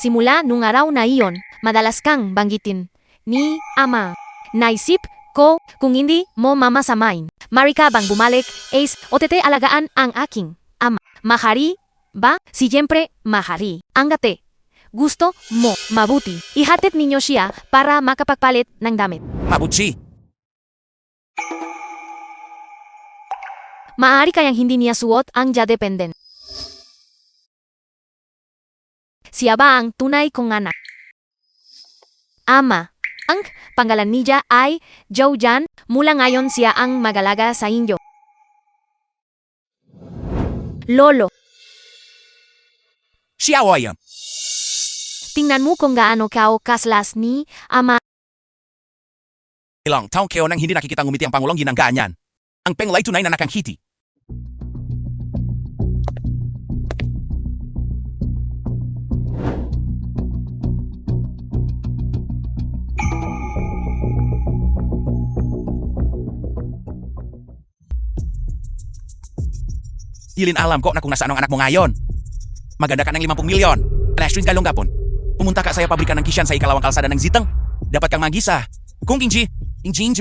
Simula nung araw na iyon, madalas kang banggitin ni ama. Naisip ko kung hindi mo mamasamain. Marika bang bumalik, Ace, o tete alagaan ang aking ama. Mahari ba? Siyempre, mahari. Angate. Gusto mo mabuti. Ihatid ninyo siya para makapagpalit ng damit. Mabuti. Maaari kayang hindi niya suot ang jade pendant. Siya ba ang tunay kong anak? Ama. Ang pangalan niya ay Jojan. Mula ngayon siya ang magalaga sa inyo. Lolo. Siya oyam. Tingnan mo kung gaano kao kaslas ni ama. Ilang taong kayo nang hindi nakikita ngumiti ang Pangulong ginang ganyan. Ang penglay tunay na nakanghiti. Yilin, alam ko na kung nasaan ang anak mo ngayon. Maganda ka ng 50 milyon. Alastrin galong gapon. Pumunta ka sa pabrika ng Kishan sa ikalawang kalsada ng Zitang. Dapat kang magisa. Kung inji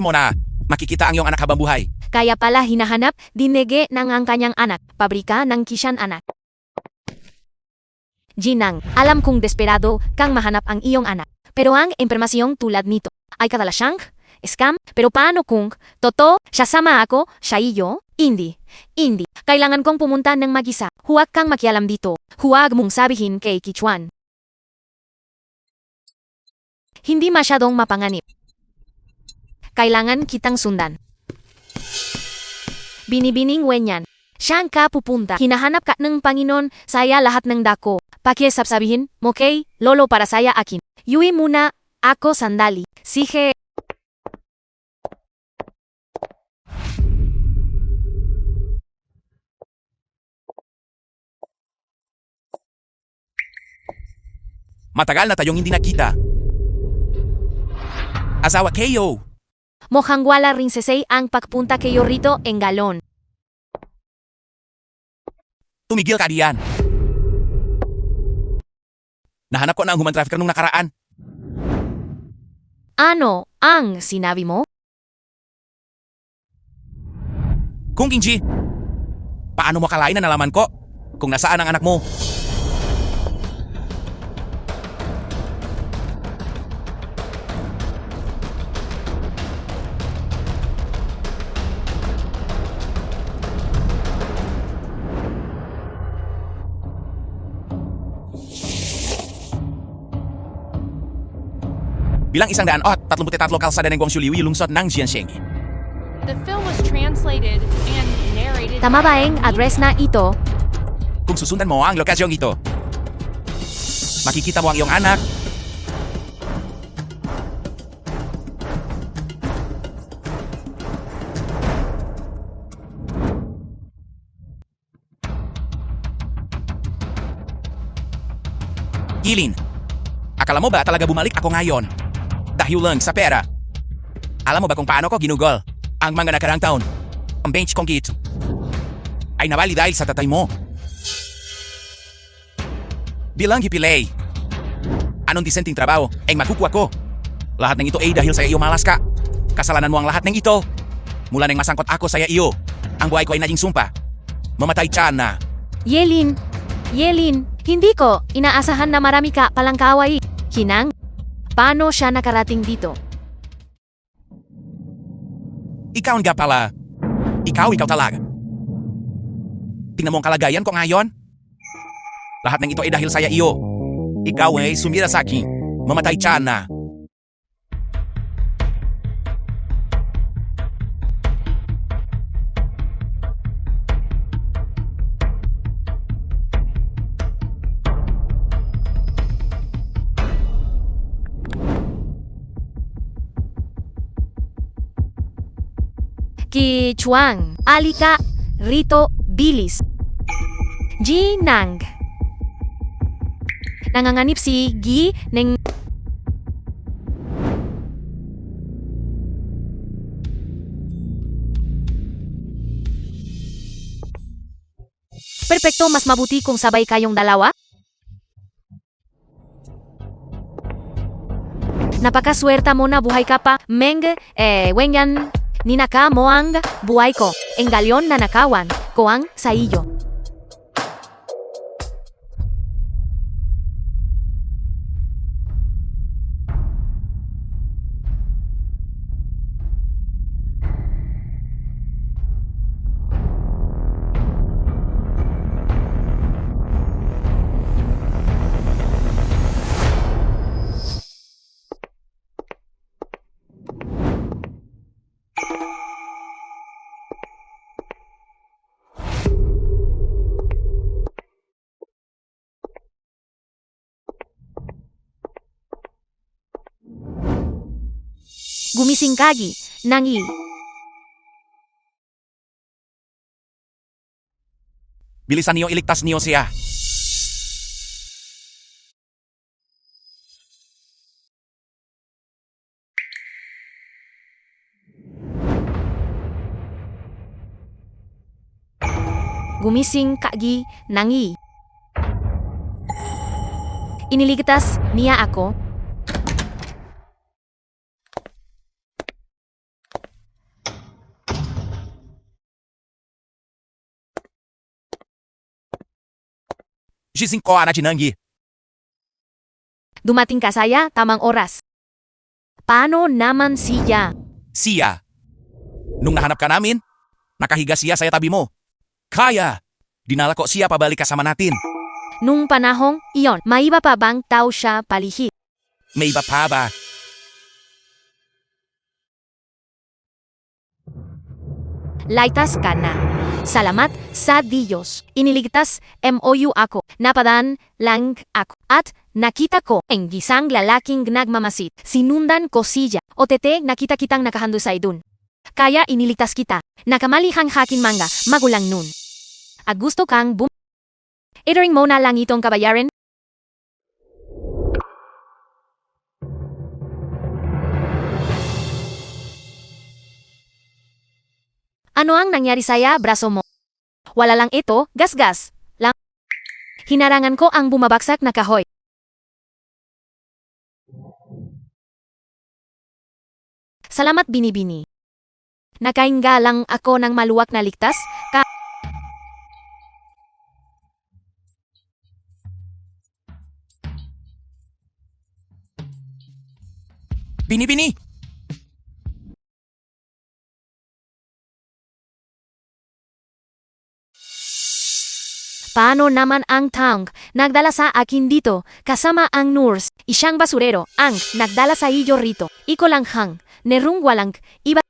mo na makikita ang iyong anak habang buhay. Kaya pala hinahanap dinege ng ang kanyang anak. Pabrika ng Kishan anak. Jinang, alam kong desperado kang mahanap ang iyong anak. Pero ang impormasyong tulad nito ay kadalasang scam. Pero paano kung totoo siya sama ako, siya iyo? Hindi. Kailangan kong pumunta ng mag-isa. Huwag kang makialam dito. Huwag mong sabihin kay Kichuan. Hindi masyadong mapanganib. Kailangan kitang sundan. Binibining Wenyan. Siyang ka pupunta. Hinahanap ka ng Panginoon, saya lahat ng dako. Pakisabihin mo kay Lolo para saya akin. Yui muna ako sandali. Sige. Matagal na tayong hindi nakita. Asawa kayo. Mukhang wala rin sesay ang pagpunta kayo rito en galon. Tumigil ka diyan. Nahanap ko na ang human trafficker nung nakaraan. Ano ang sinabi mo? Kung Kinji, paano mo kalain na nalaman ko kung nasaan ang anak mo? Bilang 133 kalsada ng Guangzhou Liwi lungsod ng Jianxing. The film was translated and narrated Tama ba ang address na ito? Kung susundan mo ang lokasyong ito, makikita mo ang iyong anak. Gilin, akala mo ba talaga bumalik ako ngayon? Dahil lang sa pera. Alam mo ba kung paano ko ginugol ang mga nakarang taon? Ang bench kong kit ay nawali dahil sa tatay mo. Bilang hipilay, anong disenteng trabaho ang makukuha ko? Lahat ng ito ay dahil sa iyo malas ka. Kasalanan mo ang lahat ng ito. Mula nang masangkot ako sa iyo, ang buhay ko ay naging sumpa. Mamatay siya na. Yelin, hindi ko inaasahan na marami ka palang kaaway. Hinang, paano siya nakarating dito? Ikaw nga pala. Ikaw talaga. Tingnan mo ang kalagayan ko ngayon. Lahat ng ito ay dahil sa iyo. Ikaw ay sumira sa akin. Mamatay siya na. Ki Chuang, alika, rito, bilis. Ji Nang. Nanganganib si Gi ng Perpekto, mas mabuti kung sabay kayong dalawa? Napakaswerta mo na buhay ka pa, Meng, Wenyan. Ninaka mo ang buhay ko, enggalyon na nakawan ko ang sa iyo. Gumising kagi, nangi. Bilisan niyo iligtas niyo siya. Gumising kagi, nangi. Iniligtas niya ako. Gising ko, Ana Jinanggi. Dumating ka saya, tamang oras. Paano naman siya? Siya. Nung nahanap ka namin, nakahiga siya sa tabi mo. Kaya, dinala ko siya pabalik kasama natin. Nung panahong iyon, may iba pa bang tao siya palihit? May iba pa ba? Laitas ka na. Salamat sa Diyos. Iniligtas MOU ako. Napadaan lang ako. At nakita ko ang gisang lalaking nagmamasid. Sinundan ko siya. O tete, nakita kitang nakahando sa idun. Kaya iniligtas kita. Nakamalihang hakin manga, magulang nun. Gusto kang Itering mo na lang itong kabayaran? Ano ang nangyari saya, braso mo? Wala lang ito, gas-gas lang. Hinarangan ko ang bumabagsak na kahoy. Salamat binibini. Nakainga lang ako ng maluwak na ligtas, Bini-bini! Paano naman ang Tang nagdala sa akin dito kasama ang nurse? Isang basurero ang nagdala sa iyo rito. Iko lang hang, nerung walang iba.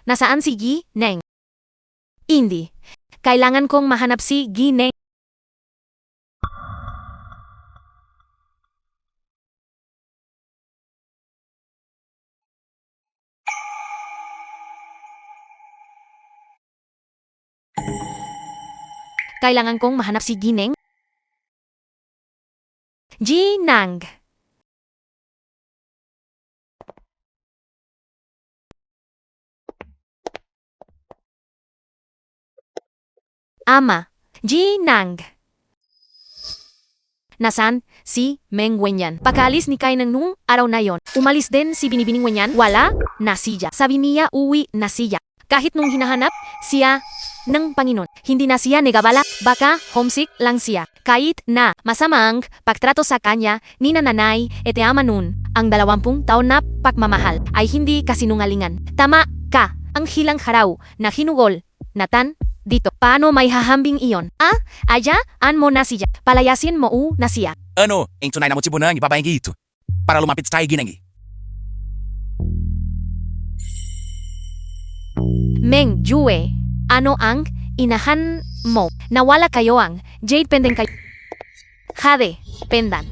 Nasaan si Gi, Neng? Hindi. Kailangan kong mahanap si Gi, Neng. Kailangan kong mahanap si Gineng. Ginang. Ama. Ginang. Nasan si Meng Wenyan? Pagkaalis ni Kai nung araw na yon, umalis din si Binibining Wenyan. Wala na siya. Sabi niya uwi na siya. Kahit nung hinahanap siya ng Panginoon, hindi na siya negabala, baka homesick lang siya. Kahit na masamang pagtrato sa kanya ni nanay ete ama nun, ang 20 taon na pagmamahal ay hindi kasinungalingan. Tama ka, ang hilang haraw na hinugol, Natan, dito. Paano may hahambing iyon? Ayaan mo na siya. Palayasin mo na siya. Ano, ang tunay na motibo ng ibabaeng ito. Para lumapit tayo ginangi. Meng Jue, ano ang inahan mo? Nawala kayo ang jade pendant kayo. Jade pendant.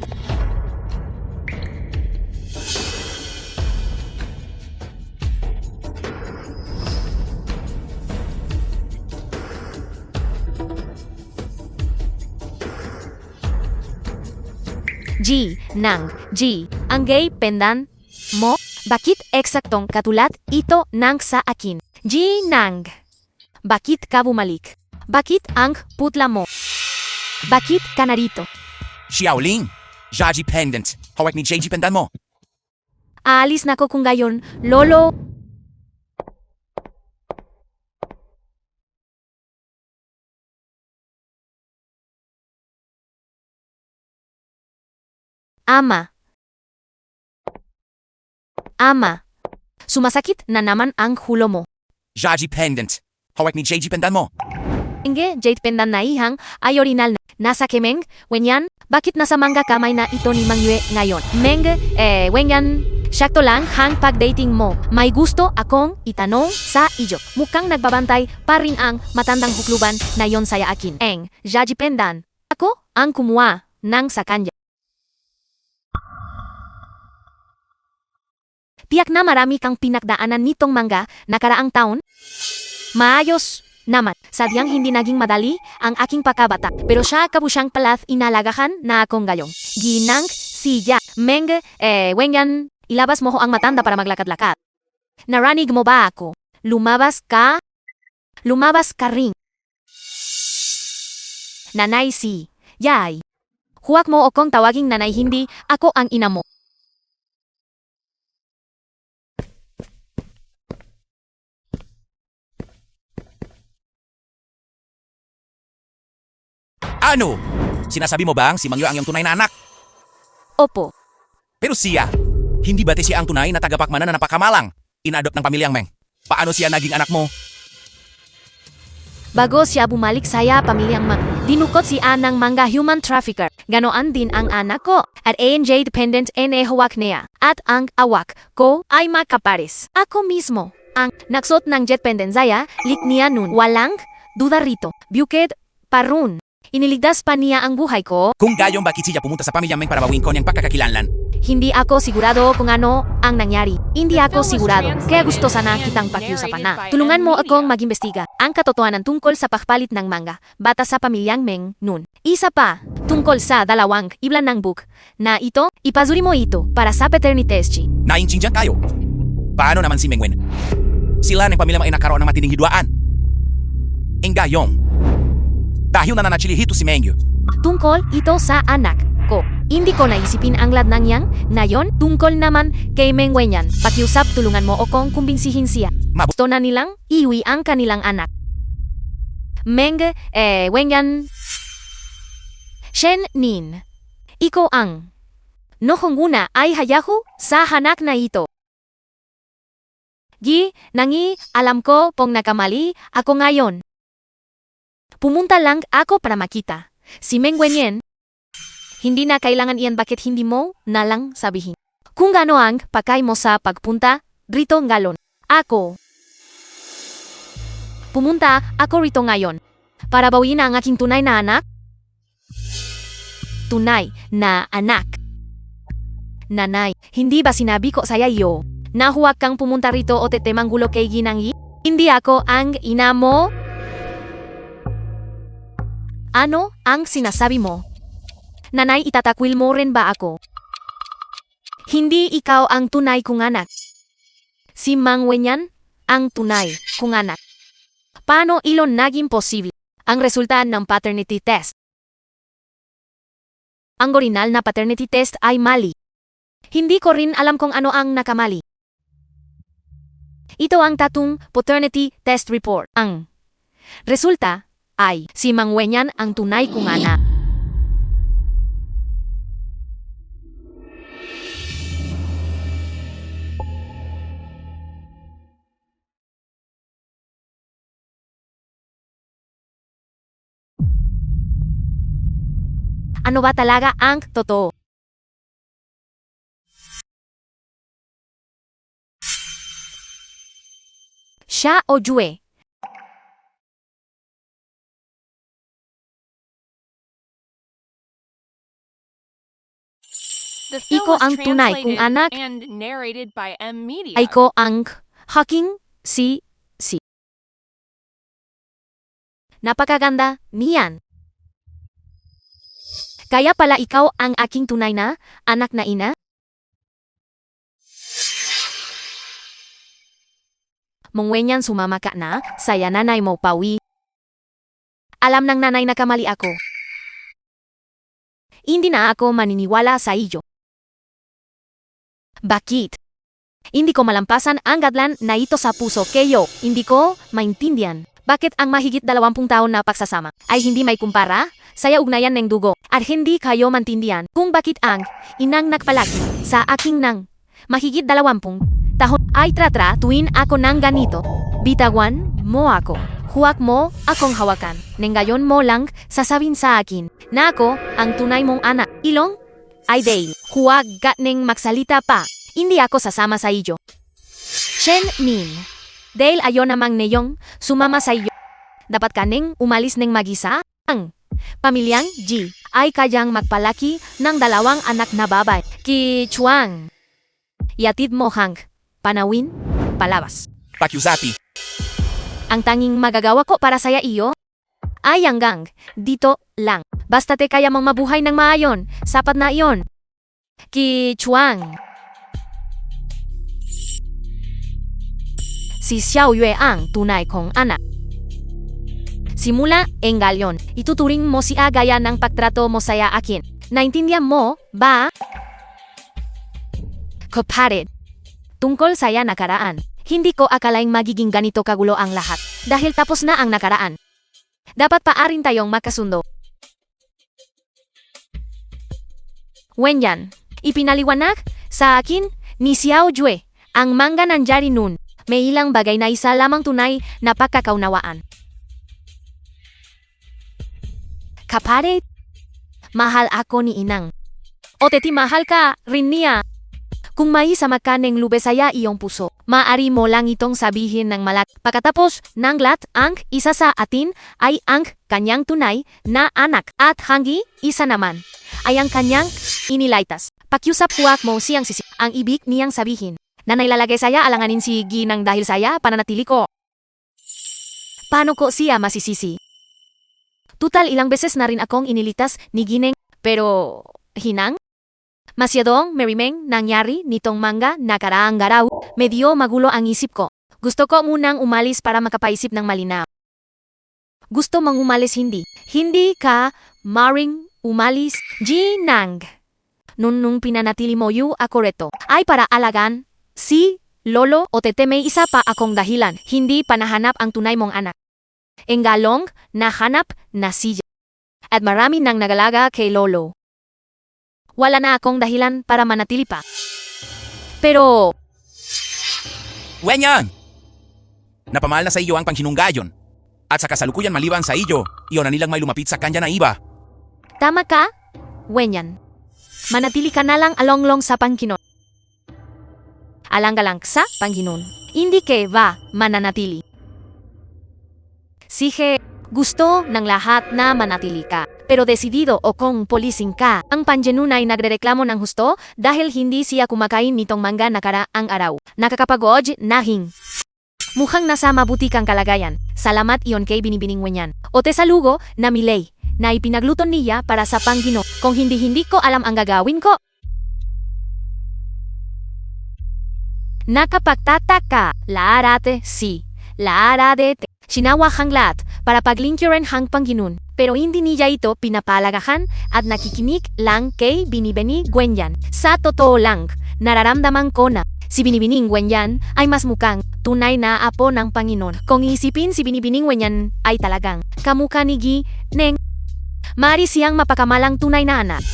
G, Nang, G, ang gay pendant mo? Bakit eksaktong katulad ito nang sa akin? G, Nang. Bakit ka bumalik? Bakit ang putla mo? Bakit ka narito? Xiaoling, Jaji Pendant. Hawak ni JG Pendant mo. Aalis na ko kung gayon, lolo. Ama. Ama. Sumasakit na naman ang hulo mo. Jaji Pendant. Hawak ni JG Pendant mo. Inge, jade pendant na ihang ay original na. Nasa kemeng, wenyan, bakit nasa manga kamay na ito ni Mang Yue ngayon? Meng, wenyan, sakto lang hang pag-dating mo. May gusto akong itanong sa iyo. Mukhang nagbabantay pa rin ang matandang hukluban na yon saya akin. Jaji pendant. Ako ang kumuha ng sa kanya. Tiyak na marami kang pinagdaanan nitong manga nakaraang taon. Maayos naman, sadyang hindi naging madali ang aking pagkabata. Pero siya kabusyang palath inalagahan na akong gayong. Ginang siya. Meng, wenyan, ilabas mo ho ang matanda para maglakad-lakad. Naranig mo ba ako? Lumabas ka? Lumabas ka ring. Nanay si Yay. Huwag mo akong tawaging nanay, hindi ako ang ina mo. Ano? Sinasabi mo bang si Mang Yue ang iyong tunay na anak? Opo. Pero siya, hindi ba siya ang tunay na tagapakmanan na napakamalang? Inadop ng pamilyang Meng. Paano siya naging anak mo? Bago siya bumalik saya pamilyang dinukot si ng mga human trafficker. Ganoon din ang anak ko. At jade pendant hawak niya. At ang awak ko ay makapares. Ako mismo ang nagsot ng jet pendant saya, lik niya nun. Walang duda rito. Bukid parun. Iniligtas pa niya ang buhay ko. Kung gayong bakit siya pumunta sa pamilyang Meng para bawin ko niyang pagkakakilanlan? Hindi ako sigurado kung ano ang nangyari. Hindi ako sigurado. Kaya gusto sana kitang pakiusapan na. Tulungan mo akong mag-imbestiga ang katotohanan tungkol sa pagpalit ng manga bata sa pamilyang Meng nun. Isa pa, tungkol sa dalawang iblan ng book na ito, ipazuri mo ito para sa paternity test. Naintindihan kayo? Paano naman si Meng Wen? Sila ng pamilya ay nakaroon ng matinding hidwaan. Gayong, dahil nananatili si Meng Yue. Tungkol ito sa anak ko. Hindi ko naisipin ang lad ng yang. Ngayon, tungkol naman kay Meng Wenyan. Pakiusap, tulungan mo akong kumbinsihin siya. Gusto na nilang iwi ang kanilang anak. Meng, Wenyan. Shen Nin. Iko ang. Nohong una ay hayahu sa hanak na ito. Nangi, alam ko pong nakamali ako ngayon. Pumunta lang ako para makita. Si Meng Wenyan. Hindi na kailangan iyan, bakit hindi mo na lang sabihin. Kung gaano ang pakay mo sa pagpunta rito ngalon. Pumunta ako rito ngayon. Para bawiin ang aking tunay na anak. Tunay na anak. Nanay, hindi ba sinabi ko saya iyo na huwag kang pumunta rito o tetemanggulo kay Ginangi? Hindi ako ang ina mo. Ano ang sinasabi mo? Nanay, itatakwil mo rin ba ako? Hindi ikaw ang tunay kong anak. Si Mang Wenyan ang tunay kong anak. Paano ilon naging posible ang resulta ng paternity test? Ang original na paternity test ay mali. Hindi ko rin alam kung ano ang nakamali. Ito ang tatong paternity test report. Ang resulta ay si Mang Wenyan ang tunay kong anak. Ano ba talaga ang totoo? Siya o Jue? The film Iko was ang tunay kong translated anak. and narrated by M Media. Ay ko ang haking si. Napakaganda niyan. Kaya pala ikaw ang aking tunay na anak na ina? Mang Wenyan, sumama ka na, saya nanay mo pawi. Alam ng nanay na kamali ako. Hindi na ako maniniwala sa iyo. Bakit? Hindi ko malampasan ang gadlan na ito sa puso kayo. Hindi ko maintindihan. Bakit ang mahigit 20 taon na pagsasama ay hindi may kumpara? Saya ugnayan ng dugo at hindi kayo mantindihan kung bakit ang inang nagpalaki sa aking nang mahigit 20 tahon ay tratra tuwin ako ng ganito. Bitawan mo ako. Huwag mo akong hawakan. Nang gayon mo lang sasabihin sa akin na ako ang tunay mong anak. Ilong? Ay Dale, huwag ka nang magsalita pa. Hindi ako sasama sa iyo. Shen Min. Dale, ayaw namang neyong sumama sa iyo. Dapat ka nang umalis ng mag-isa? Ang pamilyang G ay kayang magpalaki ng 2 anak na babae. Ki Chuang. Yatid mo hang panawin palabas. Pakiusati. Ang tanging magagawa ko para saya iyo ay hanggang dito lang. Basta te kaya mong mabuhay ng maayon, sapat na iyon. Ki Chuang. Si Xiao Yue ang tunay kong anak. Simula enggalyon, ituturing mo siya gaya ng pagtrato mo sa akin. Naintindihan mo ba? Kapatid, tungkol sa nakaraan, hindi ko akalaing magiging ganito kagulo ang lahat dahil tapos na ang nakaraan. Dapat pa rin tayong makasundo. Wenyan, ipinaliwanag sa akin ni Xiao Jue ang manga nangyari nun. May ilang bagay na isa lamang tunay na pagkakaunawaan. Kapatid, mahal ako ni inang. O teti mahal ka rin niya. Kung may sama ka ng lube saya iyong puso, maari mo lang itong sabihin ng malak. Pagkatapos ng lahat, ang isa sa atin ay ang kanyang tunay na anak. At hangi, isa naman, ay ang kanyang inilaitas. Pakiusap, huwag mo siyang sisi. Ang ibig niyang sabihin na nailalagay saya alanganin si Ginang dahil saya pananatili ko. Paano ko siya masisisi? Tutal ilang beses na rin akong inilitas ni Gineng, pero hinang? Masyadong merimeng nangyari nitong manga nakaraang araw, medyo magulo ang isip ko. Gusto ko munang umalis para makapaisip ng malinaw. Gusto mong umalis hindi? Hindi ka maring umalis, Ginang. Nung pinanatili mo yu ako reto, ay para alagan si Lolo o tete, may isa pa akong dahilan. Hindi pa nahanap ang tunay mong anak. Enggalong nahanap na siya. At marami nang nagalaga kay Lolo. Wala na akong dahilan para manatili pa. Pero, Wenyang! Napamahal na sa iyo ang panghinunggayon. At sa kasalukuyan maliban sa iyo, iyon na nilang may lumapit sa kanya na iba. tama ka, Wenyan. Manatili ka na lang alonglong sa Panginoon. Alang-galang sa Panginoon. Hindi ke va mananatili. Sige, gusto ng lahat na manatili ka. Pero desidido o kung polising ka, ang Panjanun ay nagrereklamo ng husto dahil hindi siya kumakain nitong mangga nakaraang araw. Nakakapagod, nahing. Mukhang nasa mabuti kang kalagayan. Salamat iyon kay binibining Wenyan. O tesalugo na milay na ipinagluto niya para sa Panginoon. Kung hindi ko alam ang gagawin ko. Nakapagtataka, laarate si, laarate. Sinawakang lahat para paglingkuran hang Panginoon. Pero hindi niya ito pinapalagahan at nakikinig lang kay Binibining Wenyan. Sa totoo lang, nararamdaman ko na si Binibining Wenyan ay mas mukhang tunay na apo ng Panginoon. Kung isipin si Binibining Wenyan ay talagang kamukha ni Gineng. Mari siyang mapakamalang tunay na anak.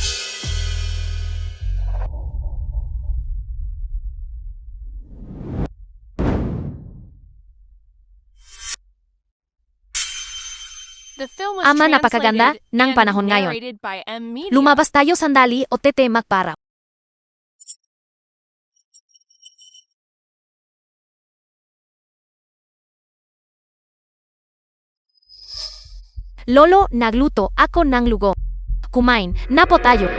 The film was Ama, napakaganda translated ng and panahon ngayon. narrated by M. Media. Lumabas tayo sandali o tete magpara. Lolo, nagluto ako ng lugo. Kumain na po tayo.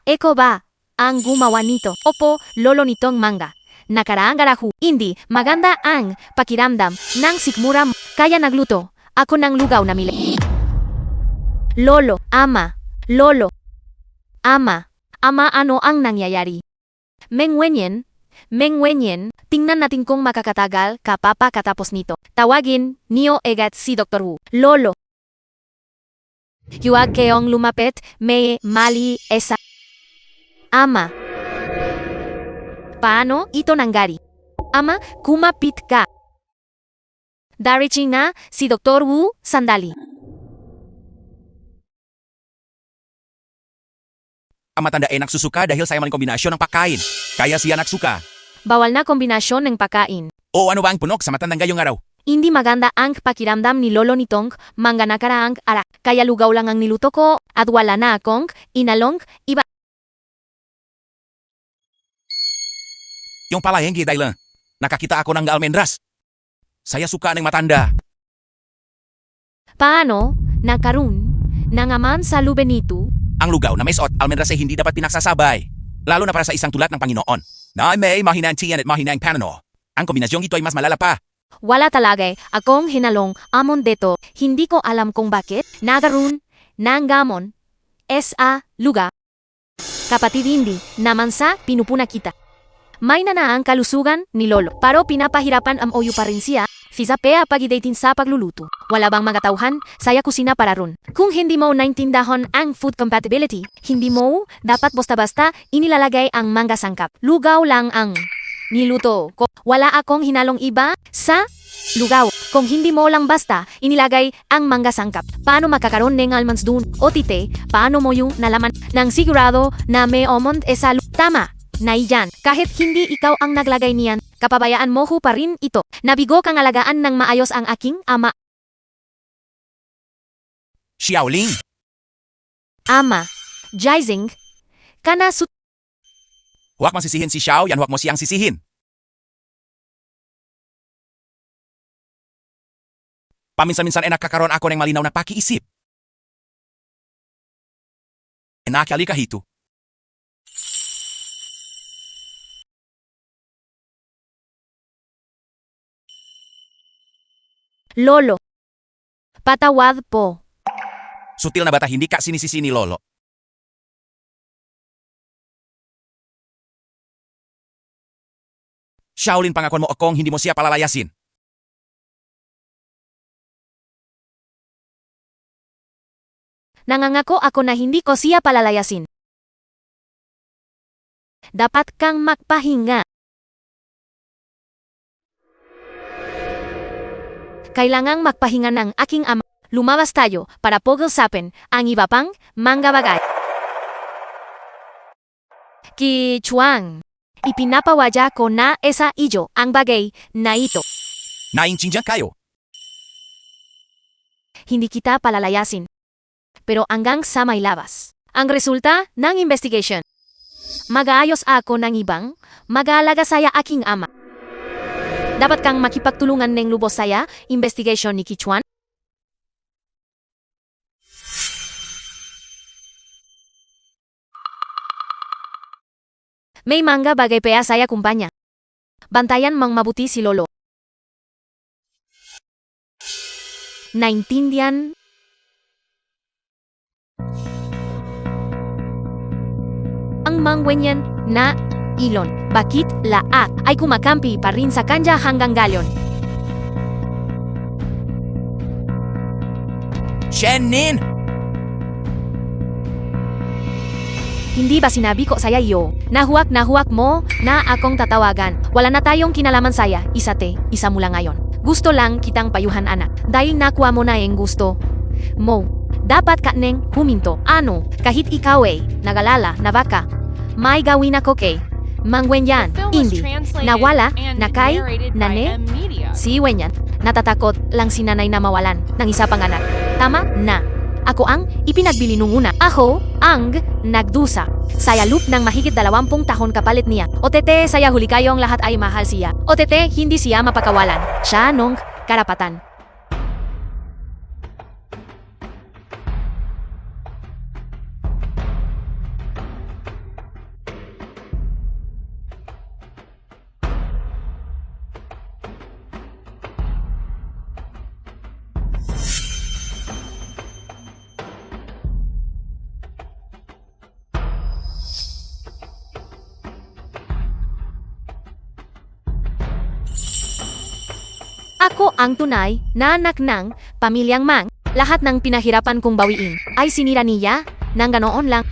Eko ba ang gumawa nito? Opo, lolo nitong mangga. Nakaraang garahu, hindi maganda ang pakiramdam ng sikmura mo. Kaya nagluto ako ng lugaw na mili. Lolo, ama, ano ang nangyayari? Mengwenyen, tingnan natin kung makakatagal ka papa katapos nito. Tawagin niyo agad si Dr. Wu. Lolo, huwag kayong lumapit, may mali esa. Ama, paano ito nangyari? Ama, kumapit ka. Darating na si Dr. Wu, sandali. Ang matanda ay nagsusuka dahil sa maling kombinasyon ng pagkain. Kaya siya nagsuka. Bawal na kombinasyon ng pagkain. O ano ba ang punok sa matandang gayong araw? Hindi maganda ang pakiramdam ni lolo nitong mangga nakaraang ara. Kaya lugaw lang ang niluto ko at wala na akong inalong iba. Yung palahenggi dahil nakakita ako ng almendras. Saya suka ng matanda. Paano nagkaroon ng aman sa lube nito? Ang lugaw na may suot almendras ay hindi dapat pinagsasabay. Lalo na para sa isang tulat ng Panginoon. Na may mahinang tiyan at mahinang panano. Ang kombinasyong ito ay mas malala pa. Wala talaga akong hinalong amon dito. Hindi ko alam kung bakit nagkaroon ng gamon. Luga. Kapatid hindi naman sa pinupuna kita. May nanaang kalusugan ni Lolo. Pero pinapahirapan ang oyo pa rin siya. Fisapea pagidating sa pagluluto. Wala bang mga tauhan? Saya kusina para ron. Kung hindi mo naintindahan ang food compatibility, hindi mo dapat basta-basta inilalagay ang mangga sangkap. Lugaw lang ang niluto ko. Wala akong hinalong iba sa lugaw. Kung hindi mo lang basta inilagay ang mangga sangkap, paano makakaroon ng almonds dun? O tite, paano mo yung nalaman ng sigurado na may almond tama? Naiyan, kahit hindi ikaw ang naglagay niyan, kapabayaan mo pa rin ito. Nabigo kang alagaan ng maayos ang aking ama. Xiaoling, Ama, Jizing, kana su... huwag mang sisihin si Xiao yan huwag mo siyang sisihin. Paminsan-minsan ay nakakaroon ako ng malinaw na pakiisip. Nakali ka hito. Lolo, patawad po. Sutil na bata hindi ka sinisisi ni Lolo. Shaolin pangakon mo akong hindi mo siya palalayasin. Nangangako ako na hindi ko siya palalayasin. Dapat kang magpahinga. Kailangang magpahinga ng aking ama. Lumabas tayo para pag-usapan ang iba pang mga bagay. Kichuang. Ipinapawadya ko na esa iyo ang bagay na ito. Naiintindihan kayo. Hindi kita palalayasin. Pero hanggang sa may labas. Ang resulta ng investigation. Mag-aayos ako ng ibang, mag-aalaga saya aking ama. Dapat kang makipagtulungan ng lubos saya, investigation ni Kichuan. May mga bagay pa saya kumpanya. Bantayan mang mabuti si Lolo. Naintindihan? Ang mangwenyan na Ilon. Bakit lahat ay kumakampi pa rin sa kanya hanggang galyon? Shannon! Hindi ba sinabi ko saya iyo? Nahuwak mo na akong tatawagan. Wala na tayong kinalaman saya. Isa mo lang ngayon. Gusto lang kitang payuhan anak. Dahil nakuha mo na yung gusto mo. Dapat ka neng huminto. Ano? Kahit ikaw ay nagalala na baka may gawin ako kay Mangwenyan. The film was Hindi. translated Nawala and na kay narrated by Nane. M Media. Si Wenyan. Natatakot lang si nanay na mawalan ng isa pang anak. Tama na. Ako ang ipinagbili nung una. Ako ang nagdusa. Saya loop ng mahigit 20 tahon kapalit niya. Otete, saya huli kayong lahat ay mahal siya. Otete, hindi siya mapakawalan. Siya nung karapatan. Ako ang tunay na anak ng pamilyang Mang. Lahat ng pinahirapan kong bawiin ay sinira niya nang ganoon lang.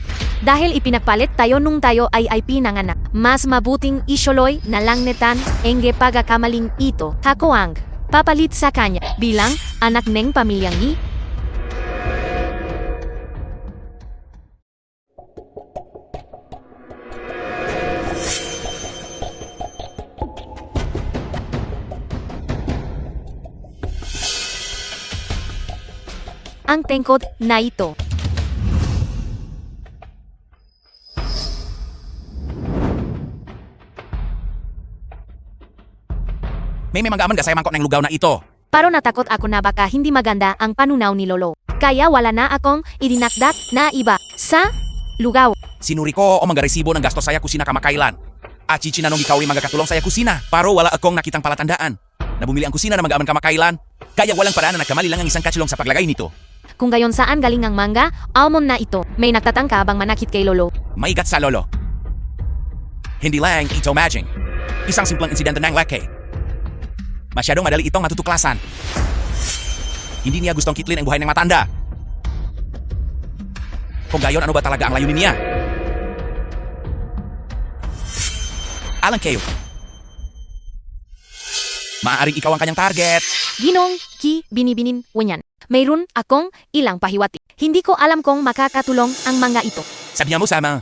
Dahil ipinagpalit tayo nung tayo ay pinanganak. Mas mabuting isyoloy na lang netan enge pagkakamaling ito. Ako ang papalit sa kanya bilang anak ng pamilyang i. Ang tengkod na ito. May magaman gasay mangkot ng lugaw na ito. Pero natakot ako na baka hindi maganda ang panunaw ni Lolo. Kaya wala na akong idinakdak na iba sa lugaw. Sinuri ko o magaresibo ng gasto saya kusina kamakailan. At chichi na nung ikaw ay magkakatulong saya kusina. Pero wala akong nakitang palatandaan. Nabumili ang kusina na mag-aman kamakailan. Kaya walang paraan na nagkamali lang ang isang katsilong sa paglagay nito. Kung gayon saan galing ang manga, almond na ito. May nagtatangka bang manakit kay Lolo? Maigat sa lolo. Hindi lang ito maging. Isang simpleng insidente ng laki. Masyadong madali itong matutuklasan. Hindi niya gustong kitlin ang buhay ng matanda. Kung gayon, ano ba talaga ang layunin niya? Alang kayo. Maaaring ikaw ang kanyang target. Ginong, binibinin, wenyan. Mayroon akong ilang pahiwati. Hindi ko alam kung makakatulong ang mga ito. Sabihan mo sama.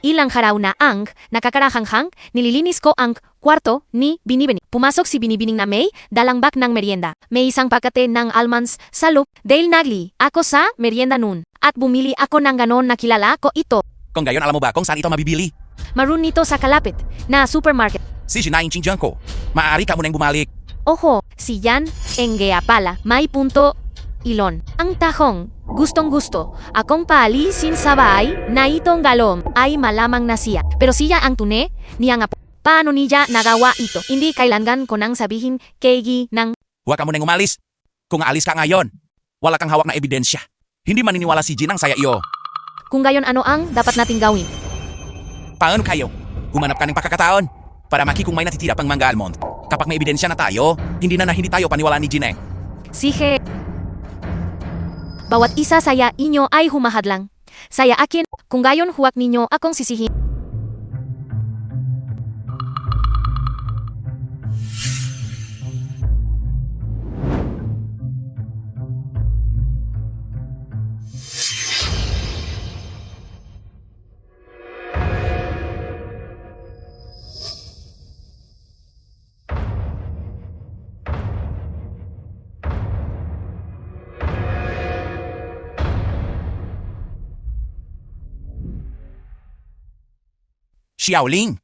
Ilang haraw na ang nakakarahanghang, nililinis ko ang kwarto ni Binibining. Pumasok si Binibining na may dalang bag ng merienda. May isang pakete ng almonds sa loop dahil nagli ako sa merienda noon. At bumili ako ng ganon na kilala ko ito. Kung gayon, alam mo ba kung saan ito mabibili? Maroon nito sa kalapit na supermarket. Si Sinaintindihan ko. Maaari ka munang bumalik. Oho, si Yan Engea pala. May punto. Ilon. Ang tahong, gustong-gusto, akong paalisin sa bahay na itong galom ay malamang na siya. Pero siya ang tune, niya nga po. Paano niya nagawa ito? Hindi kailangan ko nang sabihin kay ng Huwag ka munang umalis. Kung aalis ka ngayon, wala kang hawak na ebidensya. Hindi maniniwala si Jinang saya iyo. kung gayon ano ang dapat nating gawin. Paano kayo? Humanap ka ng pagkakataon para maki kung may natitira pang mga almond. Kapag may ebidensya na tayo, hindi tayo paniwalaan ni Jineng. Sige. Bawat isa saya inyo ay humahadlang. Saya akin, kung gayon huwag ninyo akong sisihin. Xiaoling.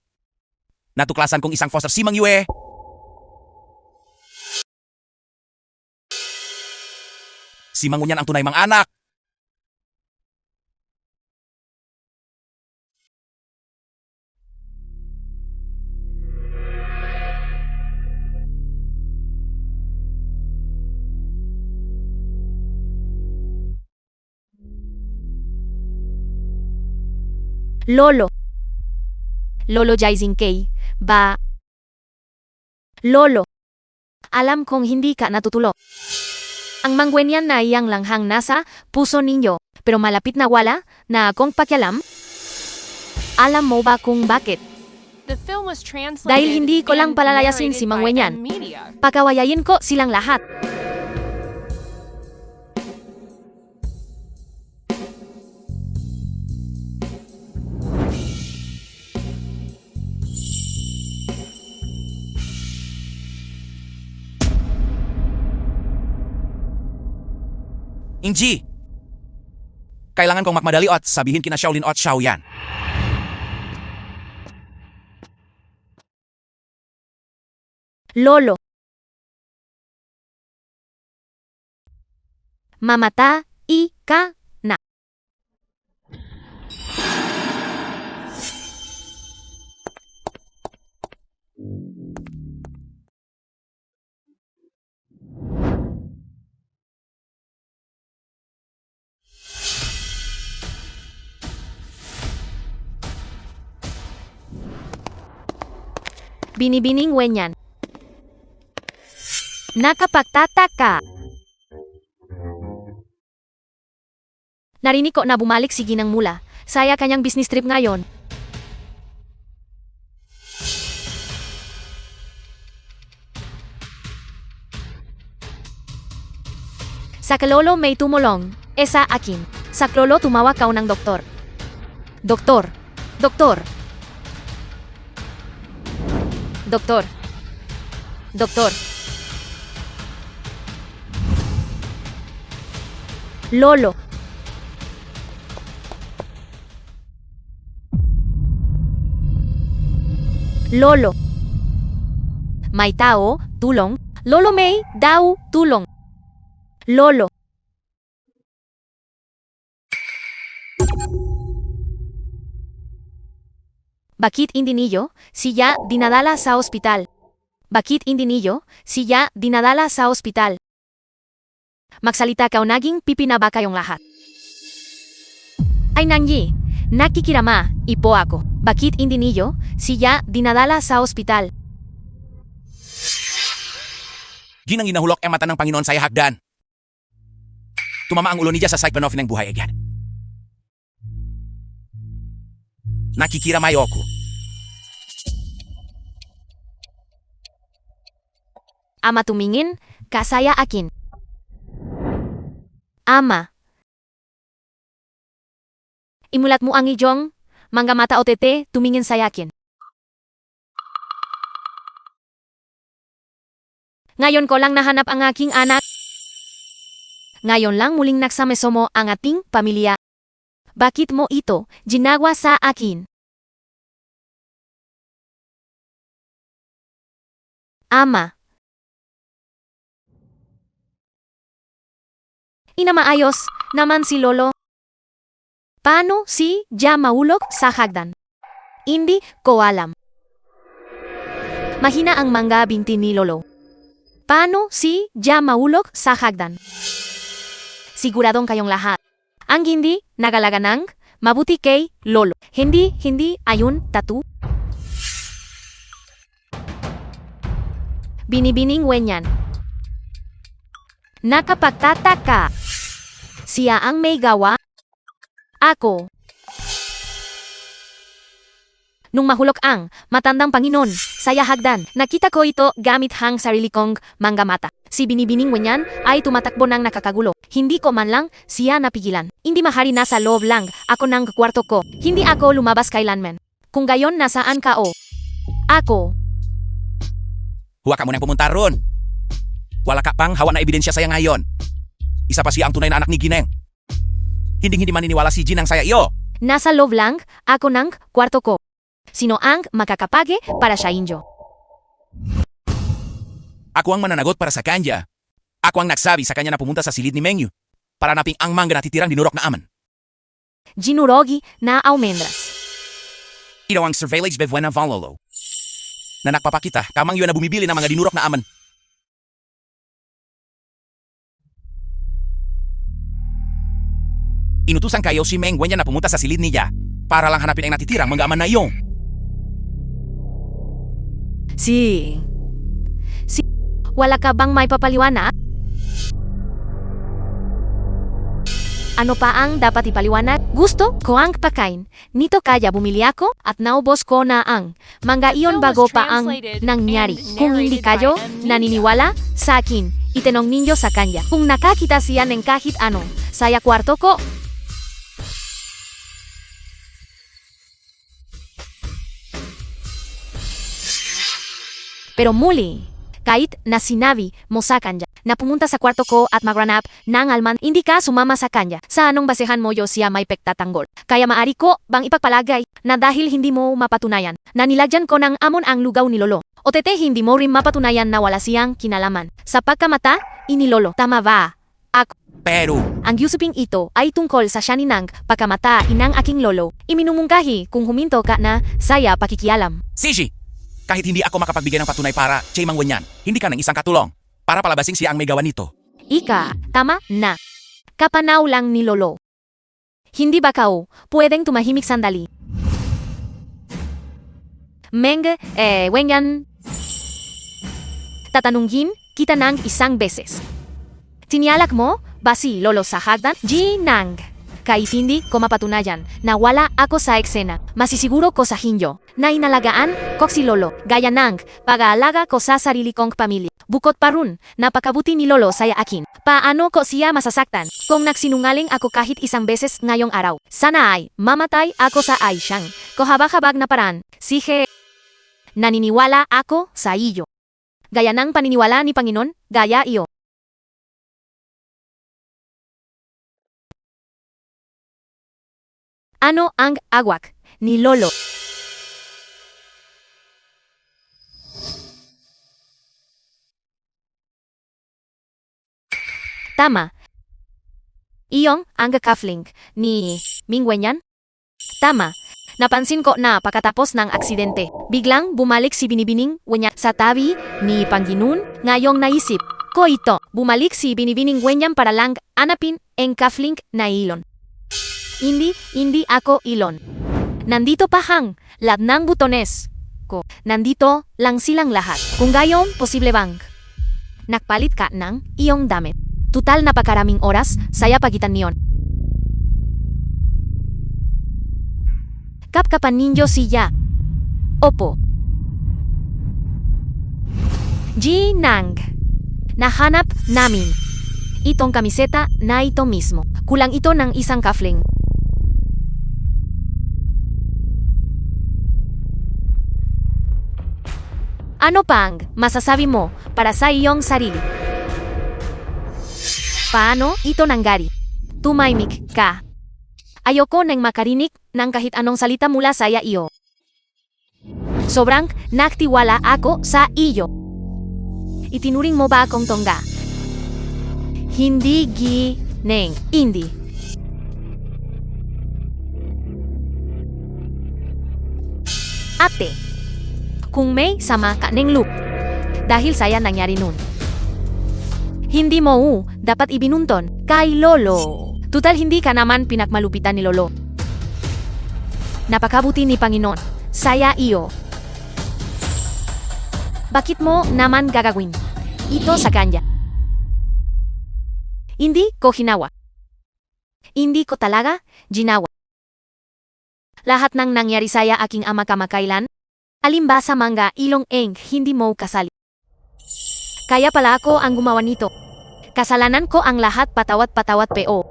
Natuklasan kong isang foster si Mang Yue. Si Mang Unyan ang tunay mang anak. Lolo. Lolo Jaising Kay. Ba? Lolo. Alam kong hindi ka natutulo. Ang mangwenyan na iyang langhang nasa puso ninyo, pero malapit na wala na akong pakialam. Alam mo ba kung bakit? The film was translated Dahil hindi ko lang and palalayasin si narrated Mang by Wenyan. Media. Pakawayayin ko silang lahat. Ingji! Kailangan kong magmadali at sabihin kina Xiaolin at Xiaoyan. Lolo. Mamata ka na. Binibining Wenyan. Nakapagtataka. Narinig ko na bumalik si Ginang Mula. Saya kanyang business trip ngayon. Sa kalolo may tumulong. Sa akin. Sa klolo tumawa ka ng doktor. Doktor. Doktor. Doktor. Doktor. Lolo. Lolo. May tao, tulong. Lolo may daw, tulong. Lolo. Bakit hindi niyo siya dinadala sa ospital? Bakit hindi niyo siya dinadala sa ospital? Magsalita ka o naging pipina ba kayong lahat? Ay nanyi, nakikirama, ipo ako. Bakit hindi niyo siya dinadala sa ospital? Ginang inahulok ang mata ng Panginoon sa hagdan. Tumama ang ulo niya sa Saikbanov ng buhay agad. Nakikiramay ako. Ama tumingin, kasaya akin. Ama. Imulat mo ang ijong, mangga mata o tete, tumingin sa yakin. Ngayon ko lang nahanap ang aking anak. Ngayon lang muling nagsamesomo ang ating pamilya. Bakit mo ito ginagawa sa akin? Ama. Inamaayos naman si Lolo. Paano si Ja maulog sa hagdan? Hindi ko alam. Mahina ang mga binti ni Lolo. Paano si Ja maulog sa hagdan? Siguradong kayong lahat. Ang hindi nagalaga ng mabuti kay Lolo. Hindi ayun tatu. Binibining Wenyan. Nakapagtataka. Siya ang may gawa. Ako. Nung mahulog ang matandang Panginoon sa hagdan, nakita ko ito gamit hang sarili kong mga mata. Si Binibining Wenyan ay tumatakbo ng nakakagulo. Hindi ko man lang siya napigilan. Hindi mahari nasa loob lang ako ng kwarto ko. Hindi ako lumabas kailanman. Kung gayon nasaan ka o? Ako. Huwag ka munang pumunta ron. Wala ka pang hawa na ebidensya saya ngayon. Isa pa siya ang tunay na anak ni Gineng. Hindi maniniwala si Ginang saya iyo. Nasa loob lang ako ng kwarto ko. Sino ang makakapage para sa inyo? Ako ang mananagot para sa kanya. Ako ang nagsabi sa kanya na pumunta sa silid ni Mengyu para naping ang mangga na titirang dinurok na aman. Ginurogi na almendras. Ito ang surveillance bevuena valolo na nagpapakita kamang yun na bumibili ng mga dinurok na aman. Inutusan kayo si Meng Wenyan na pumunta sa silid niya para lang hanapin ang natitirang mga aman na iyon. Si... Wala ka bang may papaliwanag? Ano pa ang dapat ipaliwanag? Gusto ko ang pakain. Nito kaya bumili ako at naubos ko na ang mga iyon bago pa ang nangyari. Kung hindi kayo naniniwala sa akin, itanong ninyo sa kanya. Kung nakakita siya ng kahit ano, saya kwarto ko. Pero muli, kahit na sinabi mo sa kanya na pumunta sa kwarto ko at magranap ng alman, hindi ka sumama sa kanya. Sa anong basehan mo yo siya may pektatanggol? Kaya maari ko bang ipagpalagay na dahil hindi mo mapatunayan na nilagyan ko ng amon ang lugaw ni Lolo? O tete hindi mo rin mapatunayan na wala siyang kinalaman sa pagkamata ni Lolo. Tama ba? Pero, Ang usaping ito ay tungkol sa siyaninang pagkamata inang aking lolo. Iminumungkahi kung huminto ka na saya pakikialam. Siji, kahit hindi ako makapagbigay ng patunay para kay Mang Wenyan, hindi ka ng isang katulong para palabasing siya ang may gawa nito. Ika, tama na. Kapanaw lang ni lolo. Hindi ba kao pwedeng tumahimik sandali? Meng, Wenyan, tatanungin kita ng isang beses. Tiniyalak mo ba si lolo sa hagdan? Ginang. Kahit hindi ko mapatunayan na wala ako sa eksena, masisiguro ko sa hinyo na inalagaan ko si lolo gaya ng pag-aalaga ko sa sarili kong pamilya. Bukod pa ron, napakabuti ni lolo sa akin. Paano ko siya masasaktan kung nagsinungaling ako kahit isang beses ngayong araw? Sana ay mamatay ako sa ay siyang kahabag-habag na paraan. Sige, naniniwala ako sa iyo. Gaya ng paniniwala ni Panginoon, gaya iyo. Ano ang agwak ni lolo? Tama. Iyong ang kafling ni Ming Wenyan? Tama. Napansin ko na pagkatapos ng aksidente, biglang bumalik si Binibining Wenyan sa tabi ni Panginoon. Ngayong naisip ko ito, bumalik si Binibining Wenyan para lang anapin ang kafling na ilon. Hindi ako ilon. Nandito pa hang lahat ng butones ko. Nandito lang silang lahat. Kung gayon, posible bang nakpalit ka ng iyong damit? Tutal napakaraming oras, saya pagitan niyon. Kapkapan ninyo siya. Opo. Ginang. Nahanap namin itong kamiseta na ito mismo. Kulang ito ng isang kafling. Ano pang masasabi mo para sa iyong sarili? Paano ito nangyari? Tumahimik ka. Ayoko nang makarinig ng kahit anong salita mula sa iyo. Sobrang nagtiwala ako sa iyo. Itinuring mo ba akong tongga? Hindi gineng. Hindi. Ate, kung may sama ka ng loop, dahil saya nangyari nun. Hindi mo dapat ibinunton kay lolo. Tutal hindi ka naman pinakmalupitan ni lolo. Napakabuti ni Panginoon. Saya iyo. Bakit mo naman gagawin ito sa kanya? Hindi ko hinawa. Hindi ko talaga ginawa. Lahat ng nangyari saya aking ama kamakailan, alimba sa mga ilong eng hindi mo kasali. Kaya pala ako ang gumawa nito. Kasalanan ko ang lahat patawat-patawat po.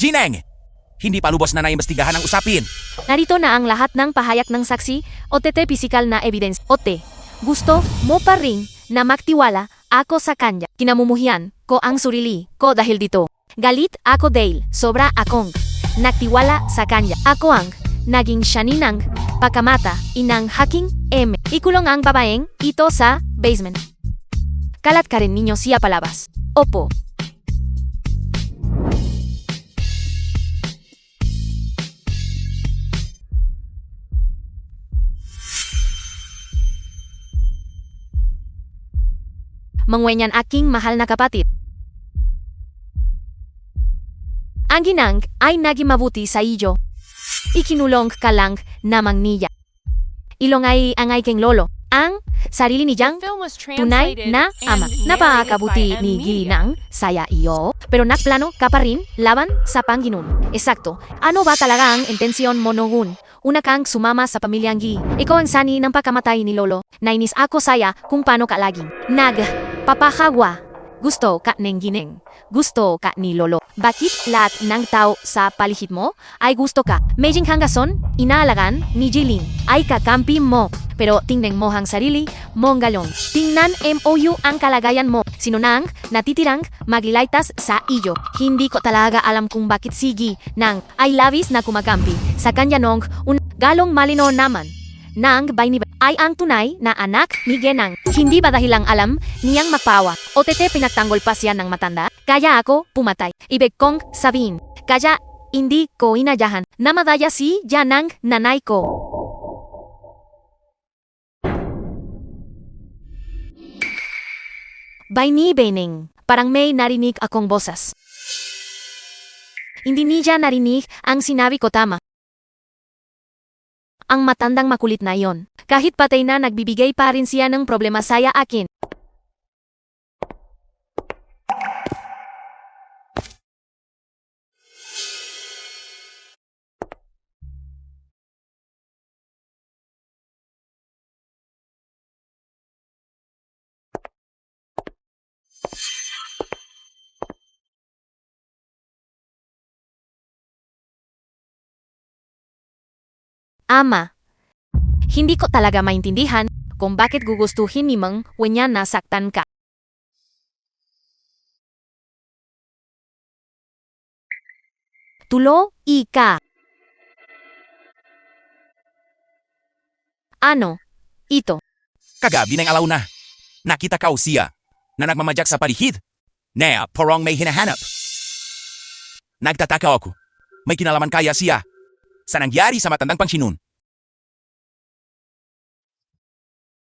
Gineng! Hindi pa lubos na naimbestigahan ang usapin. Narito na ang lahat ng pahayag ng saksi o tete pisikal na evidence. Ote, gusto mo pa ring na magtiwala ako sa kanya. Kinamumuhian ko ang surili ko dahil dito. Galit ako dahil sobra akong nagtiwala sa kanya. Ako ang naging siyaninang pagkamata inang haking ikulong ang babaeng ito sa basement. Kalat ka rin ninyo siya palabas. Opo. Mangwenyan aking mahal na kapatid. Ang ginang ay naging mabuti sa iyo. Ikinulong ka lang namang niya. Ilong ay ang aking lolo. Ang sarili niyang Film was tunay translated na ama. and narrated Napakabuti by ni Media. Ginang saya iyo. Pero nakplano ka pa rin laban sa Panginoon. Eksakto. Ano ba talaga ang intensyon mo noon? Una kang sumama sa pamilyang Gi. Ikaw ang sani ng pagkamatay ni Lolo. Nainis ako saya kung paano ka laging papahagwa. Gusto ka ng gineng. Gusto ka ni Lolo. Bakit lahat ng tao sa paligid mo ay gusto ka? Medjing hanggason, inaalagan ni Jilin ay kakampi mo. Pero tingnan mo ang sarili mong galon. Tingnan MOU ang kalagayan mo. Sinunang natitirang maglilaitas sa iyo. Hindi ko talaga alam kung bakit sigi nang ay labis na kumakampi. Sa kanya nung un galong malino naman. Nang bay ay ang tunay na anak ni Genang. Hindi ba dahil lang alam niyang magpawa o tete pinagtanggol pa siya ng matanda? Kaya ako pumatay. Ibig kong sabihin. Kaya hindi ko inadyahan na madaya si Janang nanay ko. Bay ni Beneng, parang may narinig akong boses. Hindi niya narinig ang sinabi ko tama. Ang matandang makulit na yon. Kahit patay na nagbibigay pa rin siya ng problema saya akin. Ama, hindi ko talaga maintindihan kung bakit gugustuhin ni Mang Wenya na saktan ka. Tulo, ika. Ano? Ito. Kagabi ng alaw na. Nakita ka siya na nagmamadyak sa paligid. Na porong may hinahanap. Nagtataka ako. May kinalaman kaya siya sa nangyari sa matandang pangsinun.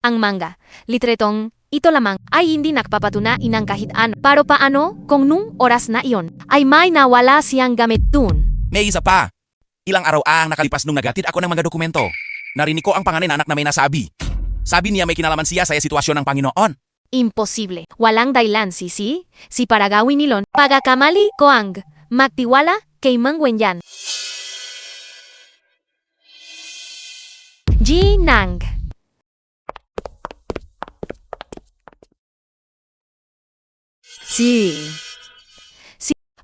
Ang manga, litretong ito lamang ay hindi nakpapatuna inang kahit ano. Pero paano kung nung oras na iyon ay may nawala siyang gamit dun? May isa pa. Ilang araw ang nakalipas nung nagatid ako ng mga dokumento. Narinig ko ang pangalan anak na may nasabi. Sabi niya may kinalaman siya sa sitwasyon ng Panginoon. Imposible. Walang dahilan si para gawin nilon. Pagakamali ko ang magtiwala kay Mang Wenyan. Ginang. Si,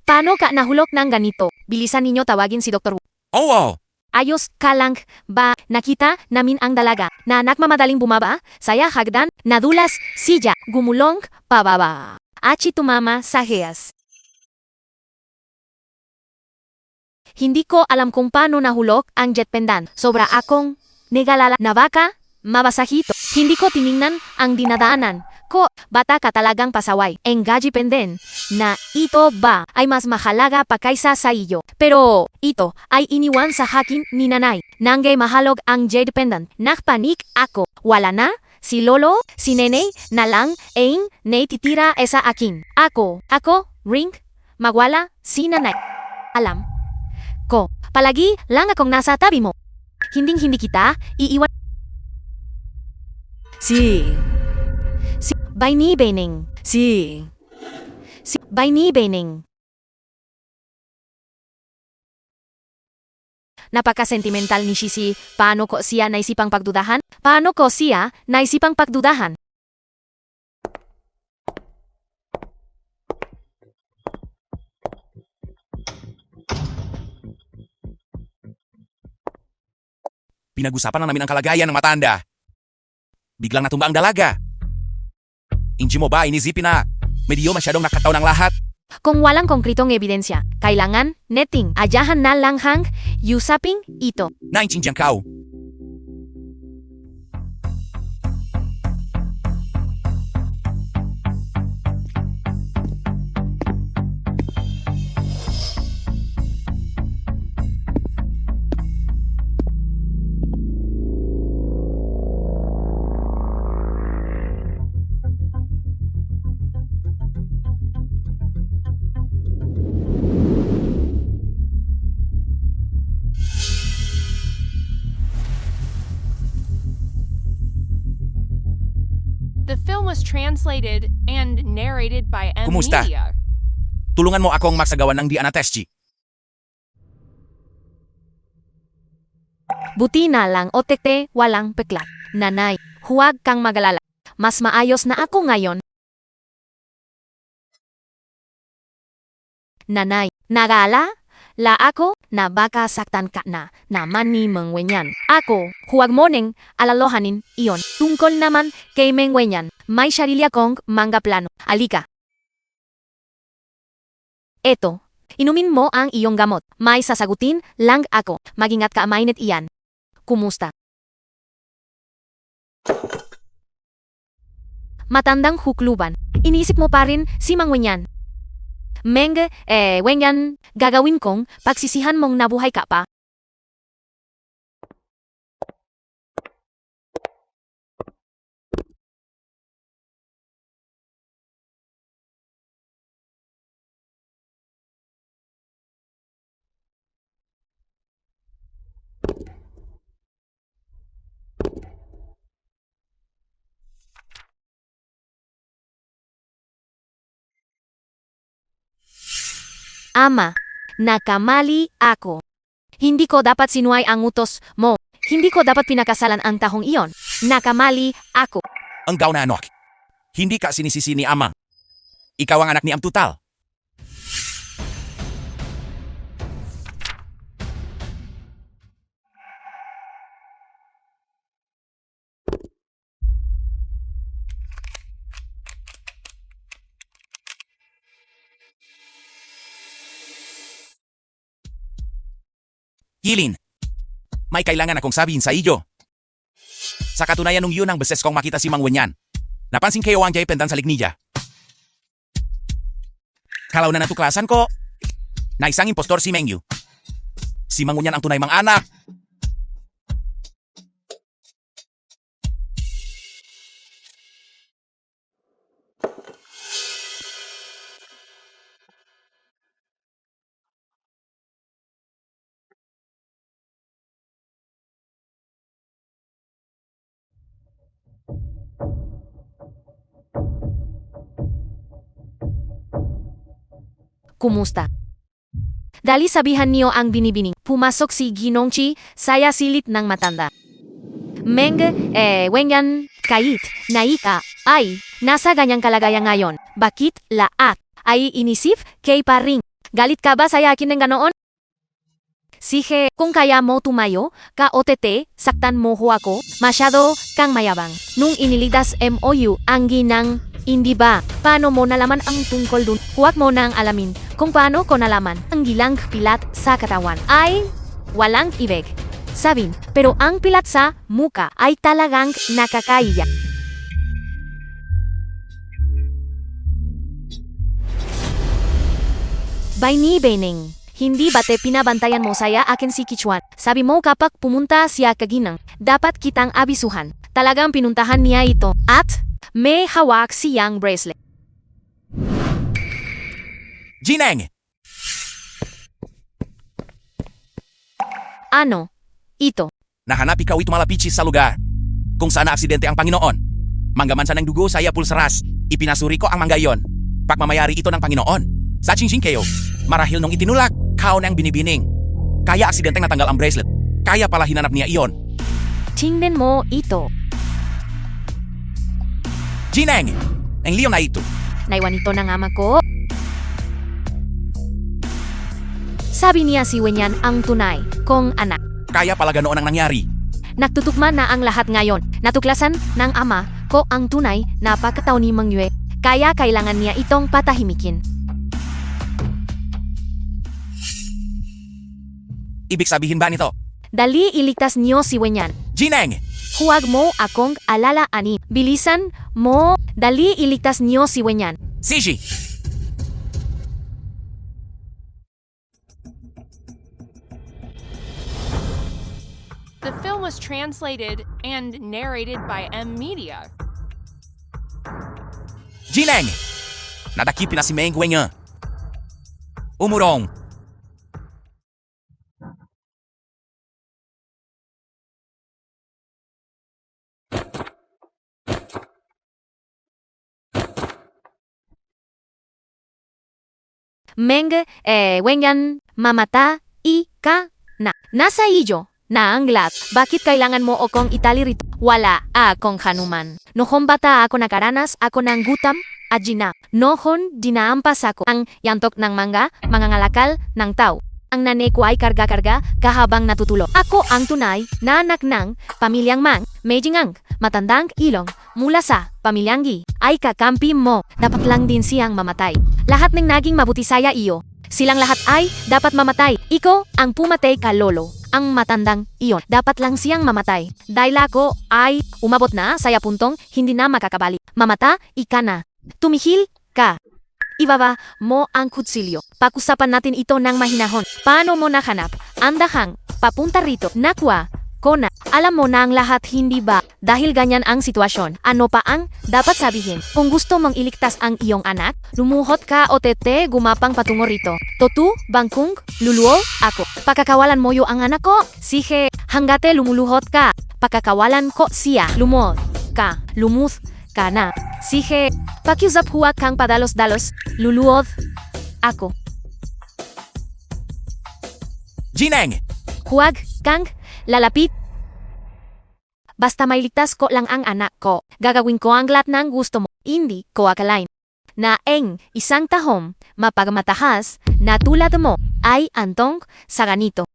paano ka nahulog ng ganito? Bilisan ninyo tawagin si Dr. Wu. Oo! Ayos ka lang ba nakita namin ang dalaga na nakmamadaling bumaba? Saya hagdan, nadulas, siya, gumulong, pababa. Achi tumama sa hiyas. Hindi ko alam kung paano nahulog ang jet pendant. Sobra akong negalala na baka mabasahito. Hindi ko tiningnan ang dinadaanan ko. Bata ka talagang pasaway. Engage penden na ito ba ay mas mahalaga pa kaysa sa iyo. Pero ito ay iniwan sa akin ni nanay. Nanggay mahalog ang jade pendant. Nakpanik ako. Wala na. Si lolo, si nene na lang ang naititira sa akin. Ako, ring, magwala, si nanay. Alam ko, palagi lang akong nasa tabi mo. Hinding-hindi kita iiwan. Si Bay ni Beneng. Si Bay ni Beneng. Napaka-sentimental ni Shishi. Paano ko siya naisipang pagdudahan? Paano ko siya naisipang pagdudahan? Pinag-usapan na namin ang kalagayan ng matanda. Biglang natumba ang dalaga. Hindi mo ba inisipin na medyo masyadong nakataw ng lahat? Kung walang konkretong ebidensya, kailangan netting ayahan na lang hang usaping ito. Naintindihan ka. The film was translated and narrated by M Kumusta? Media. Tulungan mo akong magsagawa ng DNA test, G. Buti na lang OTT walang peklat. Nanay, huwag kang magalala. Mas maayos na ako ngayon. Nanay, nagala? La ako na baka saktan ka na ni Mengwenyan. Ako, huwag mo neng alalohanin iyon. Tungkol naman kay Mengwenyan, may sarili akong manga plano. Alika. Eto, inumin mo ang iyong gamot. May sasagutin lang ako. Magingat ka mainit iyan. Kumusta? Matandang hukluban. Iniisip mo pa rin si Mengwenyan. Wenyan, gagawin kong pagsisihan mong nabuhay ka pa. Ama, nakamali ako. Hindi ko dapat sinuway ang utos mo. Hindi ko dapat pinakasalan ang tahong iyon. Nakamali ako. Ang gaw na anak. Hindi ka sinisisi ni Ama. Ikaw ang anak ni Am Tutal. Yilin, may kailangan akong sabihin sa iyo. Sa katunayan nung yun ang beses kong makita si Mang Wenyan. Napansin kayo ang jay pentan sa ligniya. Kalau na natuklasan ko, na isang impostor si Mengyu. Si Mang Wenyan ang tunay mang anak. Kumusta? Dali sabihan niyo ang binibining. Pumasok si Ginong Chi, saya silit ng matanda. Wenyan, kahit, naika, ay, nasa ganyang kalagayan ngayon. Bakit lahat ay inisip kay paring? Galit ka ba sa yakin ng ganoon? Sige, kung kaya mo tumayo, ka OTT, saktan mo ho ako, masyado kang mayabang. Nung iniligtas MOU, ang ginang, hindi ba? Paano mo nalaman ang tungkol dun? Huwag mo nang alamin kung paano ko nalaman ang gilang pilat sa katawan ay walang ibig. Sabin, pero ang pilat sa muka ay talagang nakakaiyak. By ni Beneng, hindi bate pinabantayan mo saya akin si Kichuan. Sabi mo kapag pumunta siya kaginang, dapat kitang abisuhan. Talagang pinuntahan niya ito at may hawak siyang bracelet. Jineng! Ano? Ito. Nahanap ikaw ito malapichis sa lugar kung saan aksidente ang Panginoon. Manggaman sa ng dugo saya pulsaras. Ipinasuri ko ang manggayon. Pagmamayari ito ng Panginoon. Sa chingsing kayo, marahil nung itinulak, kao na ang binibining. Kaya aksidenteng natanggal ang bracelet. Kaya pala hinanap niya iyon. Tingnan mo ito. Jineng! Ang liyon na ito. Naiwan ito ng ama ko. Sabi niya si Wenyan ang tunay kong anak. Kaya pala ganoon ang nangyari. Nagtutugma na ang lahat ngayon. Natuklasan ng ama ko ang tunay na pagkatao ni Mang Yue. Kaya kailangan niya itong patahimikin. ibig sabihin ba nito? Dali iligtas niyo si Wenyan. Jineng! Huwag mo akong alalaani. Bilisan mo. Dali iligtas niyo si Wenyan. Siji! The film was translated and narrated by M Media. Jineng! Nadakipin na si Meng Wenyan. Umurong! Meng, Wenyan, mamata, ka, na. Nasa iyo na ang lahat. Bakit kailangan mo akong itali rito? Wala akong hanuman. Nohon bata ako nakaranas ako ng gutam at gina. Nohon dinaampas ako ang yantok ng mangga, mga ngalakal ng tao. Ang nanay ko ay karga-karga kahabang natutulog. Ako ang tunay na anak ng pamilyang Mang, Meijingang, matandang ilong, mula sa pamilyang Gi, ay kakampi mo. Dapat lang din siyang mamatay. Lahat ng naging mabuti saya iyo. Silang lahat ay dapat mamatay. Iko ang pumatay ka lolo. Ang matandang iyon. Dapat lang siyang mamatay. Dahil ako ay umabot na saya puntong hindi na makakabalik. Mamata, ika na. Tumihil ka. Ibaba mo ang kutsilyo. Pakusapan natin ito ng mahinahon. Paano mo nahanap? Andahang, papunta rito. Nakwa, Kona, alam mo na ang lahat hindi ba? Dahil ganyan ang sitwasyon. Ano pa ang dapat sabihin? Kung gusto mong iligtas ang iyong anak, lumuhot ka o tete gumapang patungo rito. Totu, bangkung, luluo, ako. Pakakawalan mo yo ang anak ko? Sige, hanggate lumuluhot ka. Pakakawalan ko siya. Lumuhot ka. Lumuth ka na. Sige, pakiusap huwag kang padalos-dalos. Luluhot ako. Jineng! Huwag kang lalapit. Basta mailigtas ko lang ang anak ko. Gagawin ko ang lahat ng gusto mo. Hindi ko akalain na isang tahong mapagmatahas na tulad mo ay antong sa ganito.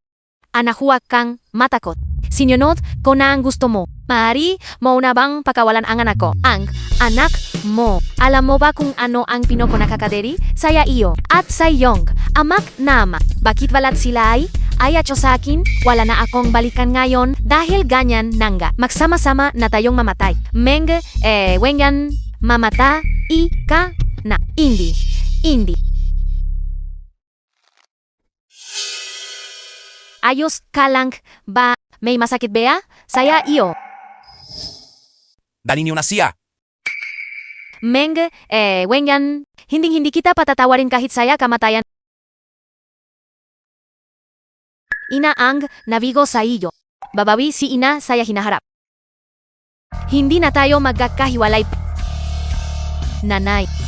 Anak, huwag kang matakot. Sinunod ko na ang gusto mo. Maaari mo na bang pakawalan ang anak ko? Ang anak mo. Alam mo ba kung ano ang pinoko nakakaderi? Saya iyo at sa iyong amak na ama. Bakit balat sila ay ayacho sa akin? Wala na akong balikan ngayon dahil ganyan nangga. Magsama-sama na tayong mamatay. Meng, Wenyan, mamata, ika na. Hindi. Ayos ka lang ba? May masakit ba? Saya iyo. Dali niyo na siya. Meng, Wenyan, hindi kita patatawarin kahit saya kamatayan. Ina ang nabigo sa iyo. Babawi si ina saya hinaharap. Hindi na tayo magkakahiwalay. Nanay.